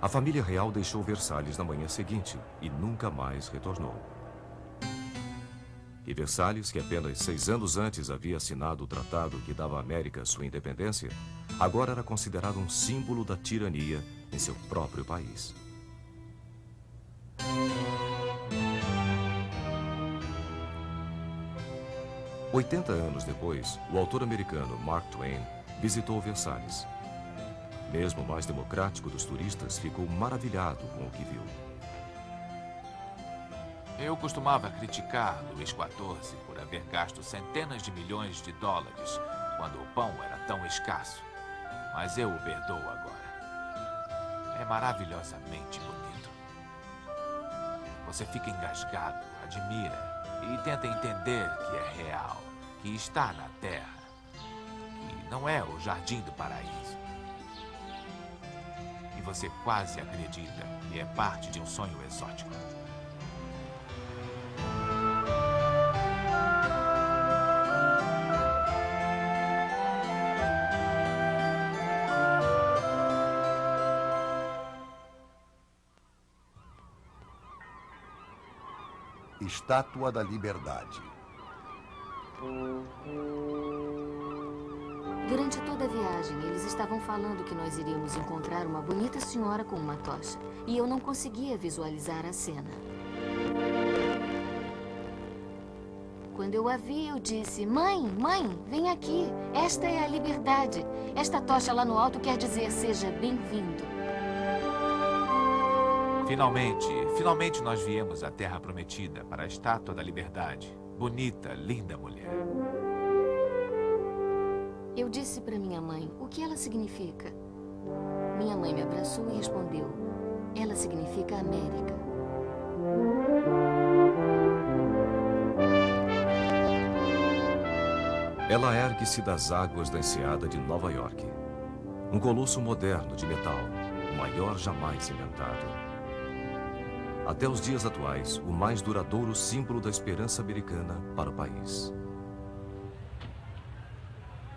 S2: A família real deixou Versalhes na manhã seguinte e nunca mais retornou. E Versalhes, que apenas 6 anos antes havia assinado o tratado que dava à América sua independência, agora era considerado um símbolo da tirania em seu próprio país. Oitenta anos depois, o autor americano Mark Twain visitou Versalhes. Mesmo o mais democrático dos turistas ficou maravilhado com o que viu.
S3: Eu costumava criticar Luís XIV por haver gasto centenas de milhões de dólares quando o pão era tão escasso. Mas eu o perdoo agora. É maravilhosamente bonito. Você fica engasgado, admira e tenta entender que é real, que está na Terra, que não é o jardim do paraíso. E você quase acredita que é parte de um sonho exótico.
S1: Estátua da Liberdade.
S4: Durante toda a viagem, eles estavam falando que nós iríamos encontrar uma bonita senhora com uma tocha. E eu não conseguia visualizar a cena. Quando eu a vi, eu disse: Mãe, mãe, vem aqui. Esta é a liberdade. Esta tocha lá no alto quer dizer seja bem-vindo.
S3: Finalmente nós viemos à Terra Prometida para a Estátua da Liberdade. Bonita, linda mulher.
S4: Eu disse para minha mãe o que ela significa. Minha mãe me abraçou e respondeu: ela significa América.
S2: Ela ergue-se das águas da enseada de Nova York. Um colosso moderno de metal, o maior jamais inventado. Até os dias atuais, o mais duradouro símbolo da esperança americana para o país.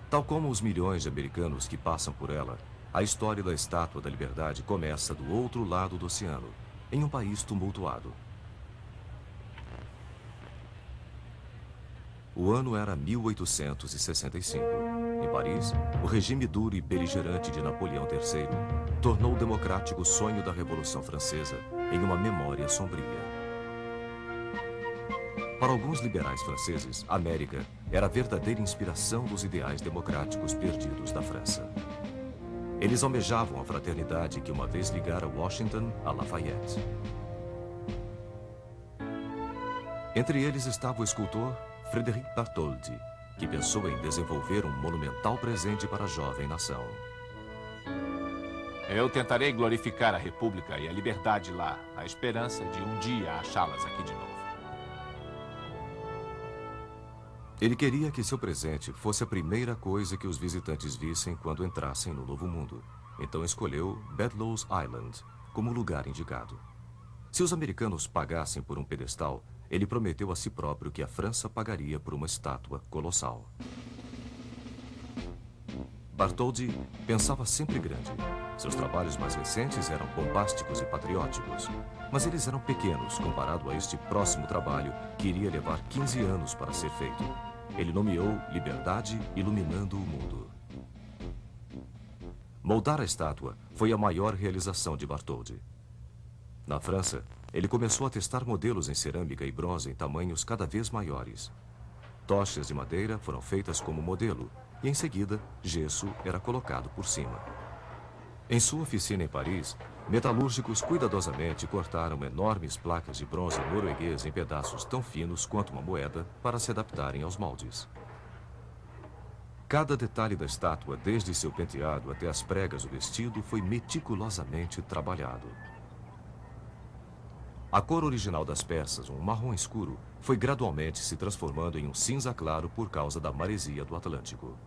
S2: Tal como os milhões de americanos que passam por ela, a história da Estátua da Liberdade começa do outro lado do oceano, em um país tumultuado. O ano era 1865. Em Paris, o regime duro e beligerante de Napoleão III tornou o democrático sonho da Revolução Francesa em uma memória sombria. Para alguns liberais franceses, a América era a verdadeira inspiração dos ideais democráticos perdidos da França. Eles almejavam a fraternidade que uma vez ligara Washington a Lafayette. Entre eles estava o escultor Frédéric Bartholdi, que pensou em desenvolver um monumental presente para a jovem nação.
S3: Eu tentarei glorificar a República e a liberdade lá, na esperança de um dia achá-las aqui de novo.
S2: Ele queria que seu presente fosse a primeira coisa que os visitantes vissem quando entrassem no Novo Mundo. Então escolheu Bedloe's Island como lugar indicado. Se os americanos pagassem por um pedestal, ele prometeu a si próprio que a França pagaria por uma estátua colossal. Bartholdi pensava sempre grande. Seus trabalhos mais recentes eram bombásticos e patrióticos, mas eles eram pequenos comparado a este próximo trabalho que iria levar 15 anos para ser feito. ele nomeou Liberdade Iluminando o Mundo. Moldar a estátua foi a maior realização de Bartholdi. Na França, ele começou a testar modelos em cerâmica e bronze em tamanhos cada vez maiores. Tochas de madeira foram feitas como modelo e, em seguida, gesso era colocado por cima. Em sua oficina em Paris, metalúrgicos cuidadosamente cortaram enormes placas de bronze norueguês em pedaços tão finos quanto uma moeda para se adaptarem aos moldes. Cada detalhe da estátua, desde seu penteado até as pregas do vestido, foi meticulosamente trabalhado. A cor original das peças, um marrom escuro, foi gradualmente se transformando em um cinza claro por causa da maresia do Atlântico.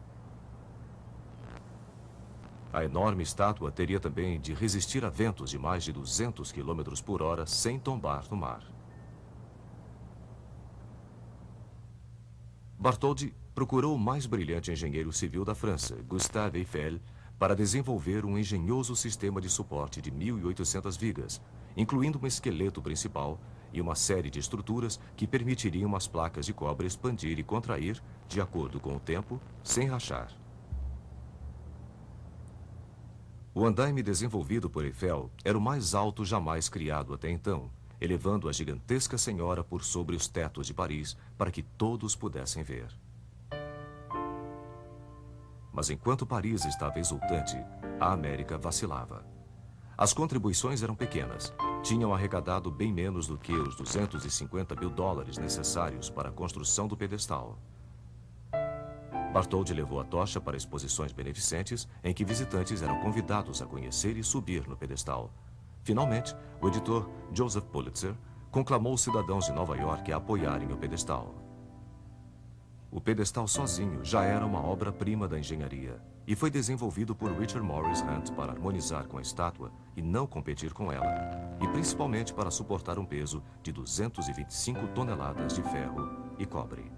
S2: A enorme estátua teria também de resistir a ventos de mais de 200 km por hora sem tombar no mar. Bartholdi procurou o mais brilhante engenheiro civil da França, Gustave Eiffel, para desenvolver um engenhoso sistema de suporte de 1.800 vigas, incluindo um esqueleto principal e uma série de estruturas que permitiriam as placas de cobre expandir e contrair de acordo com o tempo, sem rachar. O andaime desenvolvido por Eiffel era o mais alto jamais criado até então, elevando a gigantesca senhora por sobre os tetos de Paris para que todos pudessem ver. Mas enquanto Paris estava exultante, a América vacilava. As contribuições eram pequenas. Tinham arrecadado bem menos do que os 250 mil dólares necessários para a construção do pedestal. Bartholdi levou a tocha para exposições beneficentes em que visitantes eram convidados a conhecer e subir no pedestal. Finalmente, o editor Joseph Pulitzer conclamou os cidadãos de Nova York a apoiarem o pedestal. O pedestal sozinho já era uma obra-prima da engenharia e foi desenvolvido por Richard Morris Hunt para harmonizar com a estátua e não competir com ela, e principalmente para suportar um peso de 225 toneladas de ferro e cobre.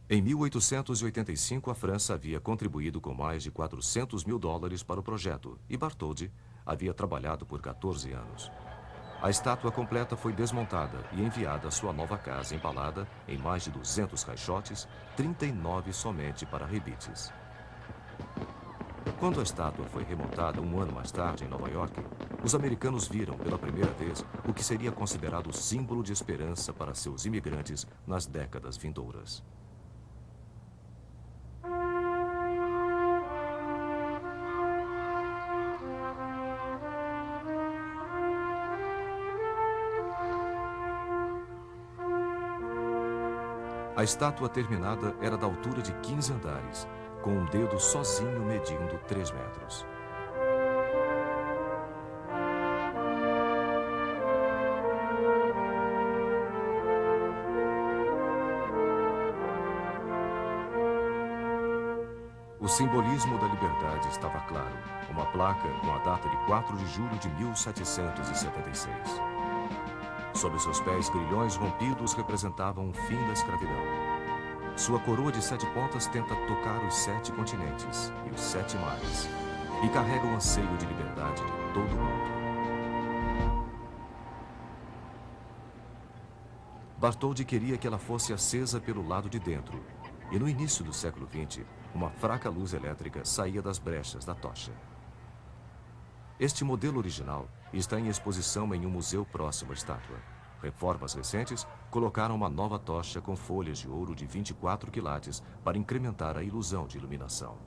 S2: Em 1885, a França havia contribuído com mais de 400 mil dólares para o projeto e Bartholdi havia trabalhado por 14 anos. A estátua completa foi desmontada e enviada à sua nova casa embalada em mais de 200 caixotes, 39 somente para rebites. Quando a estátua foi remontada um ano mais tarde em Nova York, os americanos viram pela primeira vez o que seria considerado símbolo de esperança para seus imigrantes nas décadas vindouras. A estátua terminada era da altura de 15 andares, com um dedo sozinho medindo 3 metros. O simbolismo da liberdade estava claro. Uma placa com a data de 4 de julho de 1776. Sob seus pés, grilhões rompidos representavam o fim da escravidão. Sua coroa de 7 pontas tenta tocar os 7 continentes e os 7 mares, e carrega o anseio de liberdade de todo o mundo. Bartholdi queria que ela fosse acesa pelo lado de dentro, e no início do século XX, uma fraca luz elétrica saía das brechas da tocha. Este modelo original está em exposição em um museu próximo à estátua. Reformas recentes colocaram uma nova tocha com folhas de ouro de 24 quilates para incrementar a ilusão de iluminação.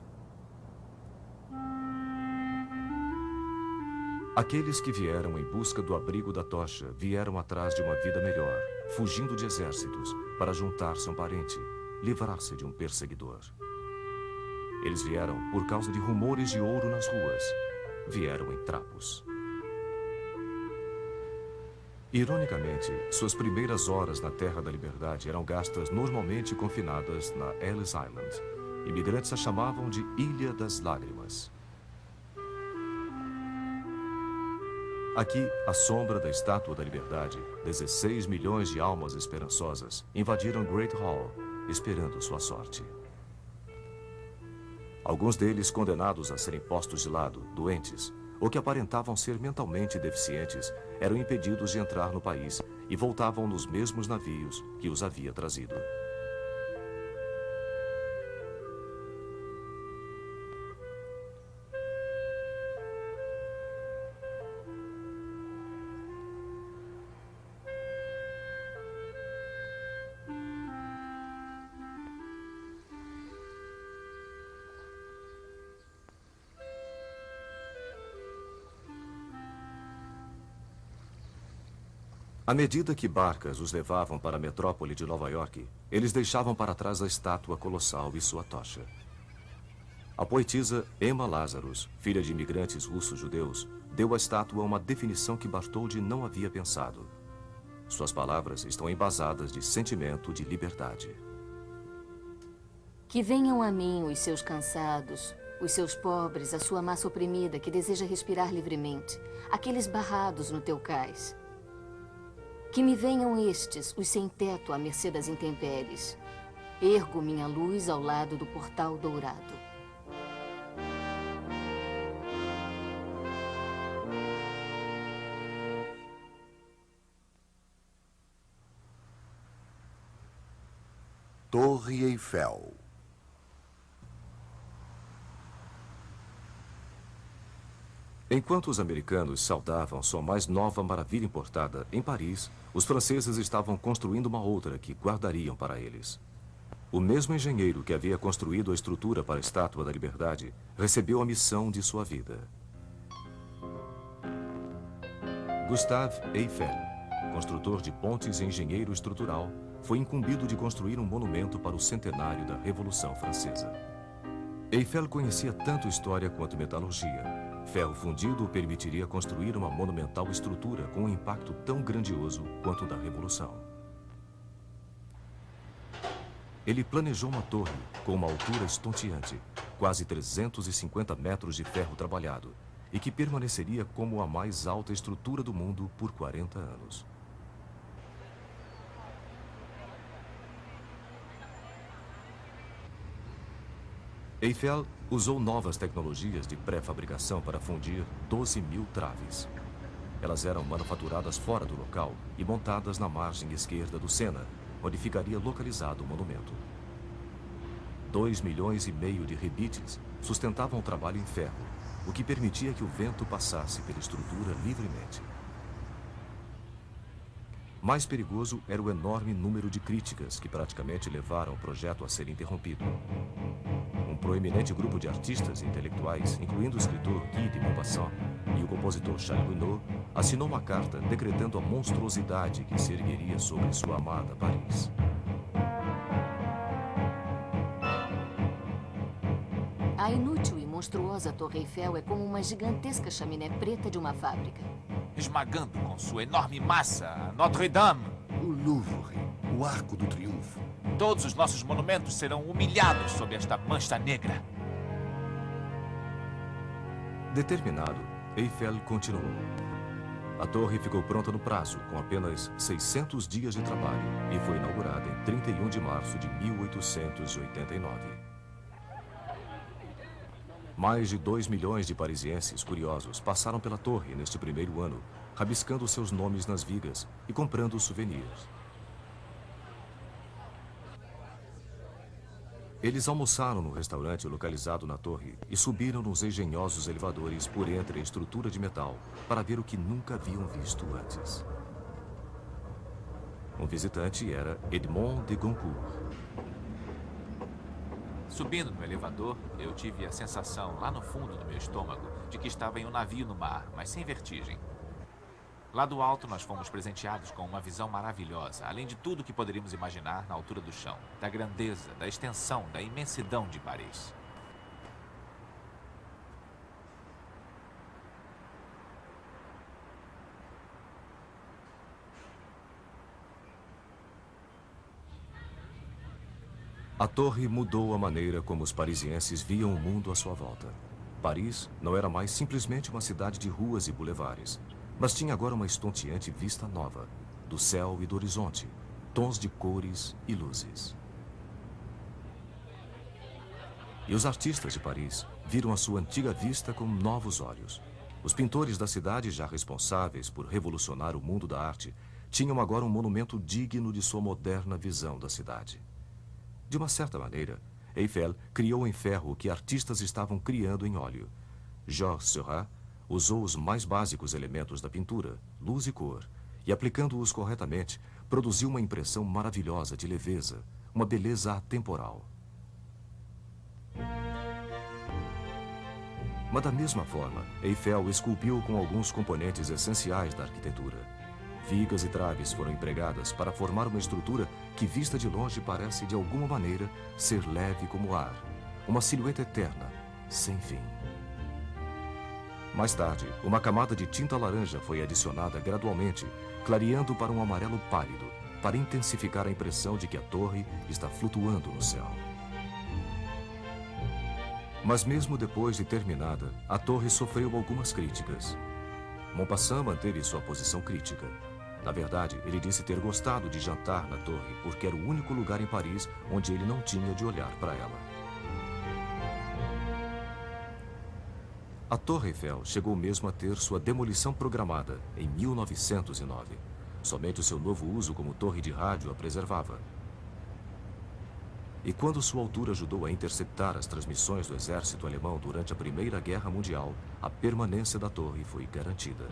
S2: Aqueles que vieram em busca do abrigo da tocha vieram atrás de uma vida melhor, fugindo de exércitos, para juntar-se a um parente, livrar-se de um perseguidor. Eles vieram por causa de rumores de ouro nas ruas. Vieram em trapos. Ironicamente, suas primeiras horas na Terra da Liberdade eram gastas normalmente confinadas na Ellis Island. Imigrantes a chamavam de Ilha das Lágrimas. Aqui, à sombra da Estátua da Liberdade, 16 milhões de almas esperançosas invadiram Great Hall, esperando sua sorte. Alguns deles condenados a serem postos de lado, doentes, ou que aparentavam ser mentalmente deficientes eram impedidos de entrar no país e voltavam nos mesmos navios que os havia trazido. À medida que barcas os levavam para a metrópole de Nova York, eles deixavam para trás a estátua colossal e sua tocha. A poetisa Emma Lazarus, filha de imigrantes russos-judeus, deu à estátua uma definição que Bartholdi não havia pensado. Suas palavras estão embasadas de sentimento de liberdade.
S4: Que venham a mim os seus cansados, os seus pobres, a sua massa oprimida que deseja respirar livremente, aqueles barrados no teu cais. Que me venham estes, os sem teto à mercê das intempéries. Ergo minha luz ao lado do portal dourado.
S1: Torre Eiffel.
S2: Enquanto os americanos saudavam sua mais nova maravilha importada, em Paris, os franceses estavam construindo uma outra que guardariam para eles. O mesmo engenheiro que havia construído a estrutura para a Estátua da Liberdade recebeu a missão de sua vida. Gustave Eiffel, construtor de pontes e engenheiro estrutural, foi incumbido de construir um monumento para o centenário da Revolução Francesa. Eiffel conhecia tanto história quanto metalurgia. Ferro fundido o permitiria construir uma monumental estrutura com um impacto tão grandioso quanto o da Revolução. Ele planejou uma torre com uma altura estonteante, quase 350 metros de ferro trabalhado, e que permaneceria como a mais alta estrutura do mundo por 40 anos. Eiffel usou novas tecnologias de pré-fabricação para fundir 12.000 traves. Elas eram manufaturadas fora do local e montadas na margem esquerda do Sena, onde ficaria localizado o monumento. 2,5 milhões de rebites sustentavam o trabalho em ferro, o que permitia que o vento passasse pela estrutura livremente. Mais perigoso era o enorme número de críticas que praticamente levaram o projeto a ser interrompido. Um proeminente grupo de artistas e intelectuais, incluindo o escritor Guy de Maupassant e o compositor Charles Gounod, assinou uma carta decretando a monstruosidade que se ergueria sobre sua amada Paris.
S4: A inútil e monstruosa Torre Eiffel é como uma gigantesca chaminé preta de uma fábrica.
S3: Esmagando com sua enorme massa a Notre-Dame.
S1: O Louvre, o Arco do Triunfo.
S3: Todos os nossos monumentos serão humilhados sob esta mancha negra.
S2: Determinado, Eiffel continuou. A torre ficou pronta no prazo, com apenas 600 dias de trabalho, e foi inaugurada em 31 de março de 1889. Mais de 2 milhões de parisienses curiosos passaram pela torre neste primeiro ano, rabiscando seus nomes nas vigas e comprando souvenirs. Eles almoçaram no restaurante localizado na torre e subiram nos engenhosos elevadores por entre a estrutura de metal para ver o que nunca haviam visto antes. Um visitante era Edmond de Goncourt.
S3: Subindo no elevador, eu tive a sensação, lá no fundo do meu estômago, de que estava em um navio no mar, mas sem vertigem. Lá do alto, nós fomos presenteados com uma visão maravilhosa, além de tudo que poderíamos imaginar na altura do chão, da grandeza, da extensão, da imensidão de Paris.
S2: A torre mudou a maneira como os parisienses viam o mundo à sua volta. Paris não era mais simplesmente uma cidade de ruas e bulevares, mas tinha agora uma estonteante vista nova, do céu e do horizonte, tons de cores e luzes. E os artistas de Paris viram a sua antiga vista com novos olhos. Os pintores da cidade, já responsáveis por revolucionar o mundo da arte, tinham agora um monumento digno de sua moderna visão da cidade. De uma certa maneira, Eiffel criou em ferro o que artistas estavam criando em óleo. Georges Seurat usou os mais básicos elementos da pintura, luz e cor, e aplicando-os corretamente, produziu uma impressão maravilhosa de leveza, uma beleza atemporal. Mas da mesma forma, Eiffel esculpiu com alguns componentes essenciais da arquitetura. Vigas e traves foram empregadas para formar uma estrutura que, vista de longe, parece, de alguma maneira, ser leve como ar. Uma silhueta eterna, sem fim. Mais tarde, uma camada de tinta laranja foi adicionada gradualmente, clareando para um amarelo pálido, para intensificar a impressão de que a torre está flutuando no céu. Mas mesmo depois de terminada, a torre sofreu algumas críticas. Maupassant manteve sua posição crítica. Na verdade, ele disse ter gostado de jantar na torre, porque era o único lugar em Paris onde ele não tinha de olhar para ela. A Torre Eiffel chegou mesmo a ter sua demolição programada em 1909. Somente o seu novo uso como torre de rádio a preservava. E quando sua altura ajudou a interceptar as transmissões do exército alemão durante a Primeira Guerra Mundial, a permanência da torre foi garantida.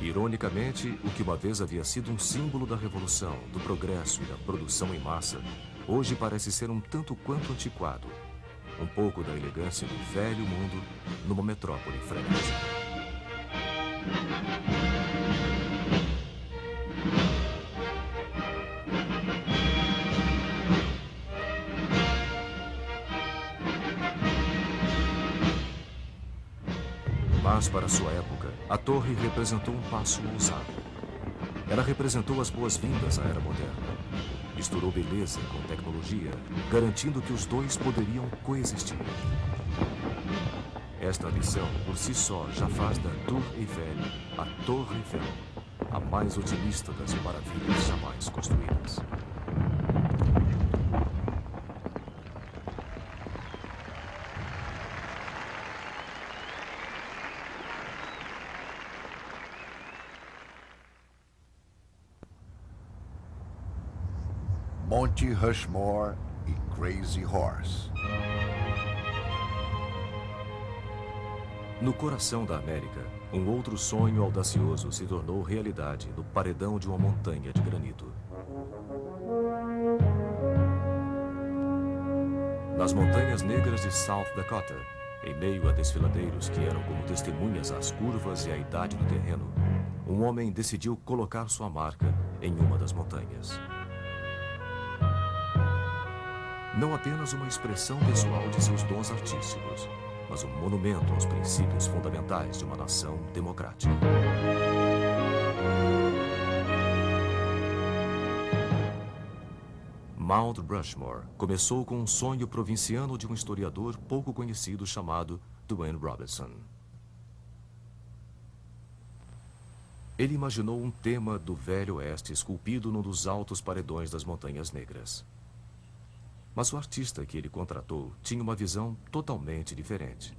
S2: Ironicamente, o que uma vez havia sido um símbolo da revolução, do progresso e da produção em massa, hoje parece ser um tanto quanto antiquado. Um pouco da elegância do velho mundo numa metrópole frenética. Mas, para sua época, a torre representou um passo ousado. Ela representou as boas-vindas à era moderna. Misturou beleza com tecnologia, garantindo que os dois poderiam coexistir. Esta lição, por si só, já faz da Tour Eiffel a Torre Eiffel, a mais otimista das maravilhas jamais construídas.
S1: Monte Rushmore e Crazy Horse.
S2: No coração da América, um outro sonho audacioso se tornou realidade no paredão de uma montanha de granito. Nas montanhas negras de South Dakota, em meio a desfiladeiros que eram como testemunhas às curvas e à idade do terreno, um homem decidiu colocar sua marca em uma das montanhas. Não apenas uma expressão pessoal de seus dons artísticos, mas um monumento aos princípios fundamentais de uma nação democrática. Mount Rushmore começou com um sonho provinciano de um historiador pouco conhecido chamado Dwayne Robertson. Ele imaginou um tema do Velho Oeste esculpido num dos altos paredões das Montanhas Negras. Mas o artista que ele contratou tinha uma visão totalmente diferente.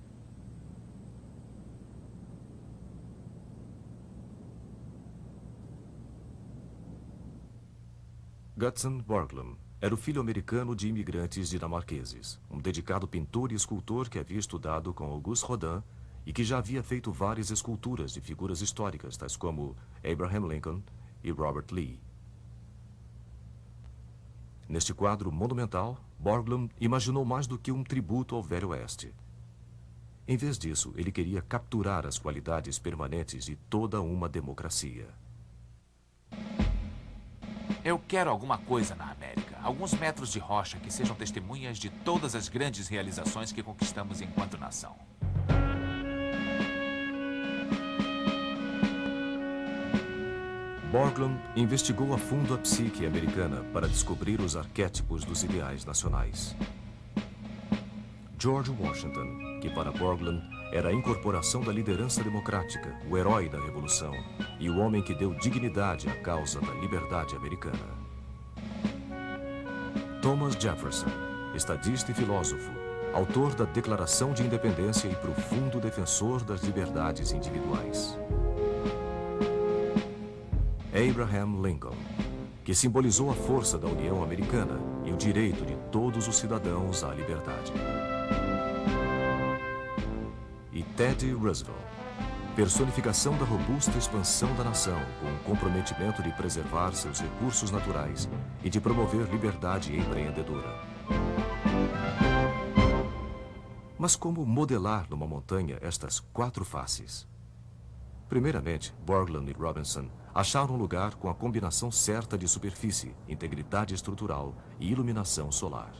S2: Gutzon Borglum era o filho americano de imigrantes dinamarqueses, um dedicado pintor e escultor que havia estudado com Auguste Rodin e que já havia feito várias esculturas de figuras históricas, tais como Abraham Lincoln e Robert Lee. Neste quadro monumental, Borglum imaginou mais do que um tributo ao Velho Oeste. Em vez disso, ele queria capturar as qualidades permanentes de toda uma democracia.
S3: Eu quero alguma coisa na América. Alguns metros de rocha que sejam testemunhas de todas as grandes realizações que conquistamos enquanto nação.
S2: Borglum investigou a fundo a psique americana para descobrir os arquétipos dos ideais nacionais. George Washington, que para Borglum era a incorporação da liderança democrática, o herói da Revolução e o homem que deu dignidade à causa da liberdade americana. Thomas Jefferson, estadista e filósofo, autor da Declaração de Independência e profundo defensor das liberdades individuais. Abraham Lincoln, que simbolizou a força da União Americana e o direito de todos os cidadãos à liberdade. E Teddy Roosevelt, personificação da robusta expansão da nação, com o comprometimento de preservar seus recursos naturais e de promover liberdade empreendedora. Mas como modelar numa montanha estas 4 faces? Primeiramente, Borglum e Robinson acharam um lugar com a combinação certa de superfície, integridade estrutural e iluminação solar.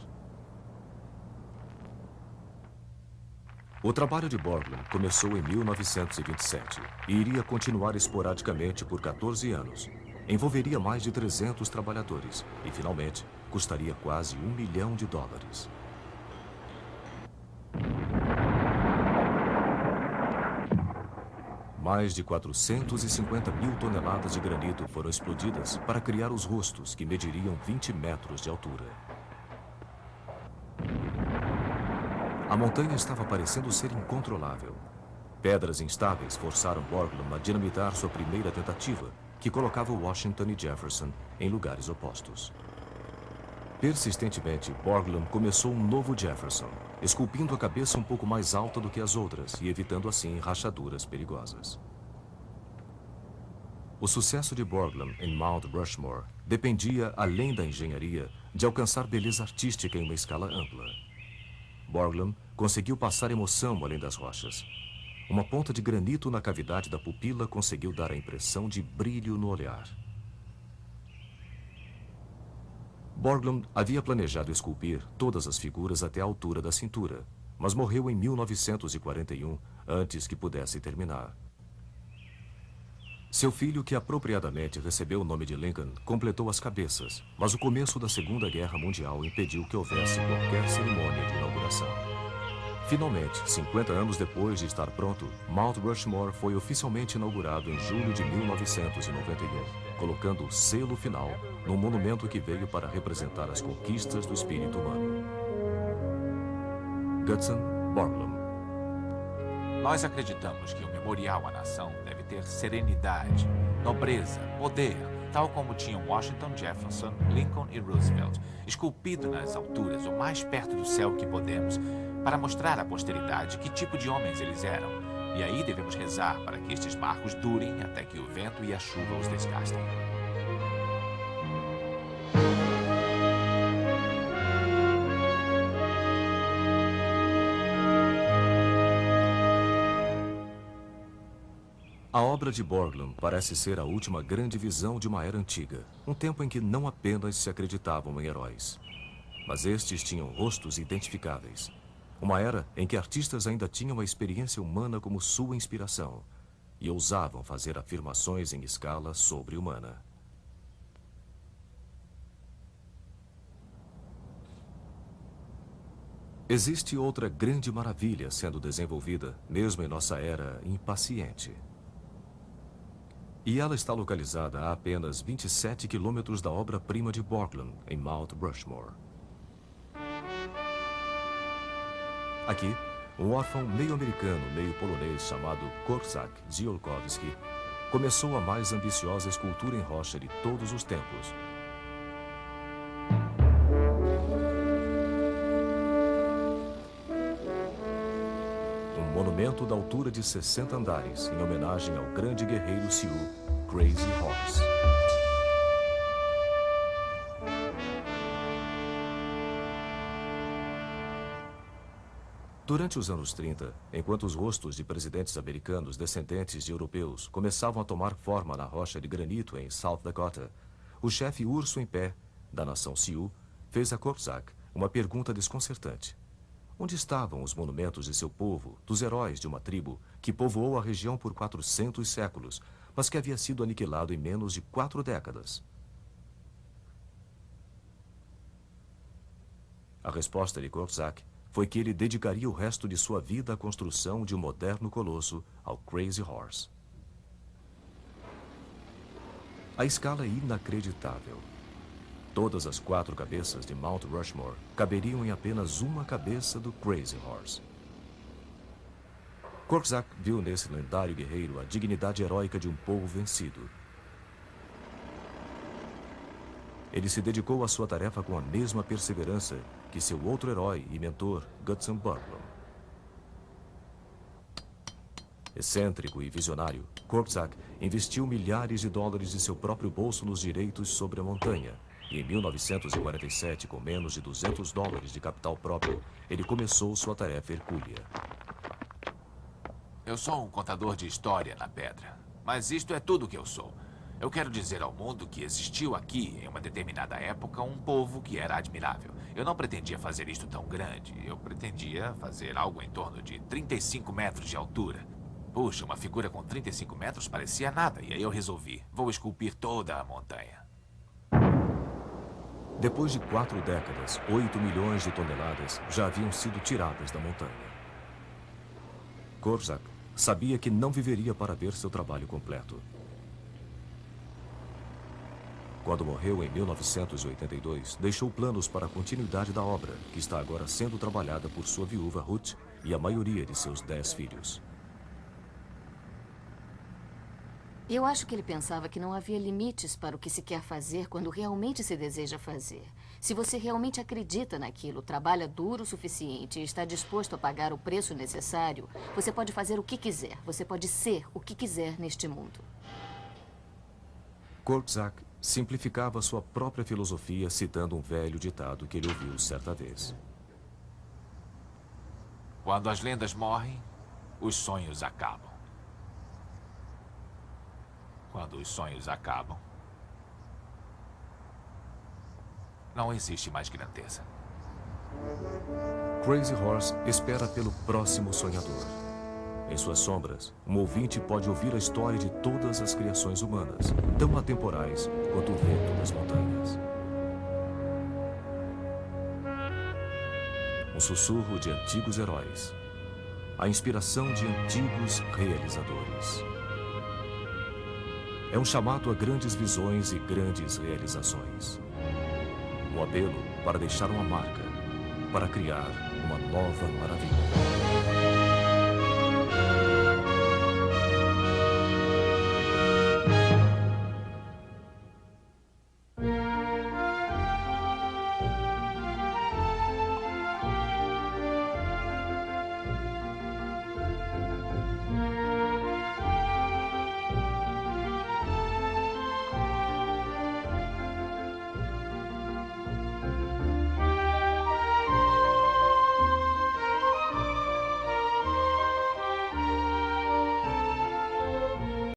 S2: O trabalho de Borglum começou em 1927 e iria continuar esporadicamente por 14 anos. Envolveria mais de 300 trabalhadores e, finalmente, custaria quase $1 milhão. Mais de 450 mil toneladas de granito foram explodidas para criar os rostos que mediriam 20 metros de altura. A montanha estava parecendo ser incontrolável. Pedras instáveis forçaram Borglum a dinamitar sua primeira tentativa, que colocava Washington e Jefferson em lugares opostos. Persistentemente, Borglum começou um novo Jefferson, esculpindo a cabeça um pouco mais alta do que as outras e evitando assim rachaduras perigosas. O sucesso de Borglum em Mount Rushmore dependia, além da engenharia, de alcançar beleza artística em uma escala ampla. Borglum conseguiu passar emoção além das rochas. Uma ponta de granito na cavidade da pupila conseguiu dar a impressão de brilho no olhar. Borglum havia planejado esculpir todas as figuras até a altura da cintura, mas morreu em 1941, antes que pudesse terminar. Seu filho, que apropriadamente recebeu o nome de Lincoln, completou as cabeças, mas o começo da Segunda Guerra Mundial impediu que houvesse qualquer cerimônia de inauguração. Finalmente, 50 anos depois de estar pronto, Mount Rushmore foi oficialmente inaugurado em julho de 1991, colocando o selo final num monumento que veio para representar as conquistas do espírito humano. Gutzon Borglum.
S3: Nós acreditamos que o memorial à nação deve ter serenidade, nobreza, poder, tal como tinham Washington, Jefferson, Lincoln e Roosevelt, esculpido nas alturas o mais perto do céu que podemos, para mostrar à posteridade que tipo de homens eles eram. E aí devemos rezar para que estes marcos durem até que o vento e a chuva os desgastem.
S2: A obra de Borglum parece ser a última grande visão de uma era antiga, um tempo em que não apenas se acreditavam em heróis, mas estes tinham rostos identificáveis. Uma era em que artistas ainda tinham a experiência humana como sua inspiração e ousavam fazer afirmações em escala sobre-humana. Existe outra grande maravilha sendo desenvolvida, mesmo em nossa era impaciente. E ela está localizada a apenas 27 quilômetros da obra-prima de Borglum, em Mount Rushmore. Aqui, um órfão meio americano, meio polonês chamado Korczak Ziolkowski começou a mais ambiciosa escultura em rocha de todos os tempos. Um monumento da altura de 60 andares, em homenagem ao grande guerreiro Sioux, Crazy Horse. Durante os anos 30, enquanto os rostos de presidentes americanos descendentes de europeus começavam a tomar forma na rocha de granito em South Dakota, o chefe urso em pé, da nação Sioux, fez a Korczak uma pergunta desconcertante. Onde estavam os monumentos de seu povo, dos heróis de uma tribo que povoou a região por 400 séculos, mas que havia sido aniquilado em menos de 4 décadas? A resposta de Korczak foi que ele dedicaria o resto de sua vida à construção de um moderno colosso, ao Crazy Horse. A escala é inacreditável. Todas as 4 cabeças de Mount Rushmore caberiam em apenas uma cabeça do Crazy Horse. Korczak viu nesse lendário guerreiro a dignidade heróica de um povo vencido. Ele se dedicou à sua tarefa com a mesma perseverança que seu outro herói e mentor, Gutzon Borglum. Excêntrico e visionário, Korczak investiu milhares de dólares de seu próprio bolso nos direitos sobre a montanha. E em 1947, com menos de $200 de capital próprio, ele começou sua tarefa hercúlea.
S3: Eu sou um contador de história na pedra, mas isto é tudo o que eu sou. Eu quero dizer ao mundo que existiu aqui, em uma determinada época, um povo que era admirável. Eu não pretendia fazer isto tão grande. Eu pretendia fazer algo em torno de 35 metros de altura. Puxa, uma figura com 35 metros parecia nada, e aí eu resolvi. Vou esculpir toda a montanha.
S2: Depois de 4 décadas, 8 milhões de toneladas já haviam sido tiradas da montanha. Korczak sabia que não viveria para ver seu trabalho completo. Quando morreu em 1982, deixou planos para a continuidade da obra, que está agora sendo trabalhada por sua viúva Ruth e a maioria de seus 10 filhos.
S4: Eu acho que ele pensava que não havia limites para o que se quer fazer quando realmente se deseja fazer. Se você realmente acredita naquilo, trabalha duro o suficiente e está disposto a pagar o preço necessário, você pode fazer o que quiser. Você pode ser o que quiser neste mundo.
S2: Korczak simplificava sua própria filosofia citando um velho ditado que ele ouviu certa vez.
S3: Quando as lendas morrem, os sonhos acabam. Quando os sonhos acabam, não existe mais grandeza.
S2: Crazy Horse espera pelo próximo sonhador. Em suas sombras, um ouvinte pode ouvir a história de todas as criações humanas, tão atemporais quanto o vento das montanhas. Um sussurro de antigos heróis. A inspiração de antigos realizadores. É um chamado a grandes visões e grandes realizações. Um apelo para deixar uma marca, para criar uma nova maravilha.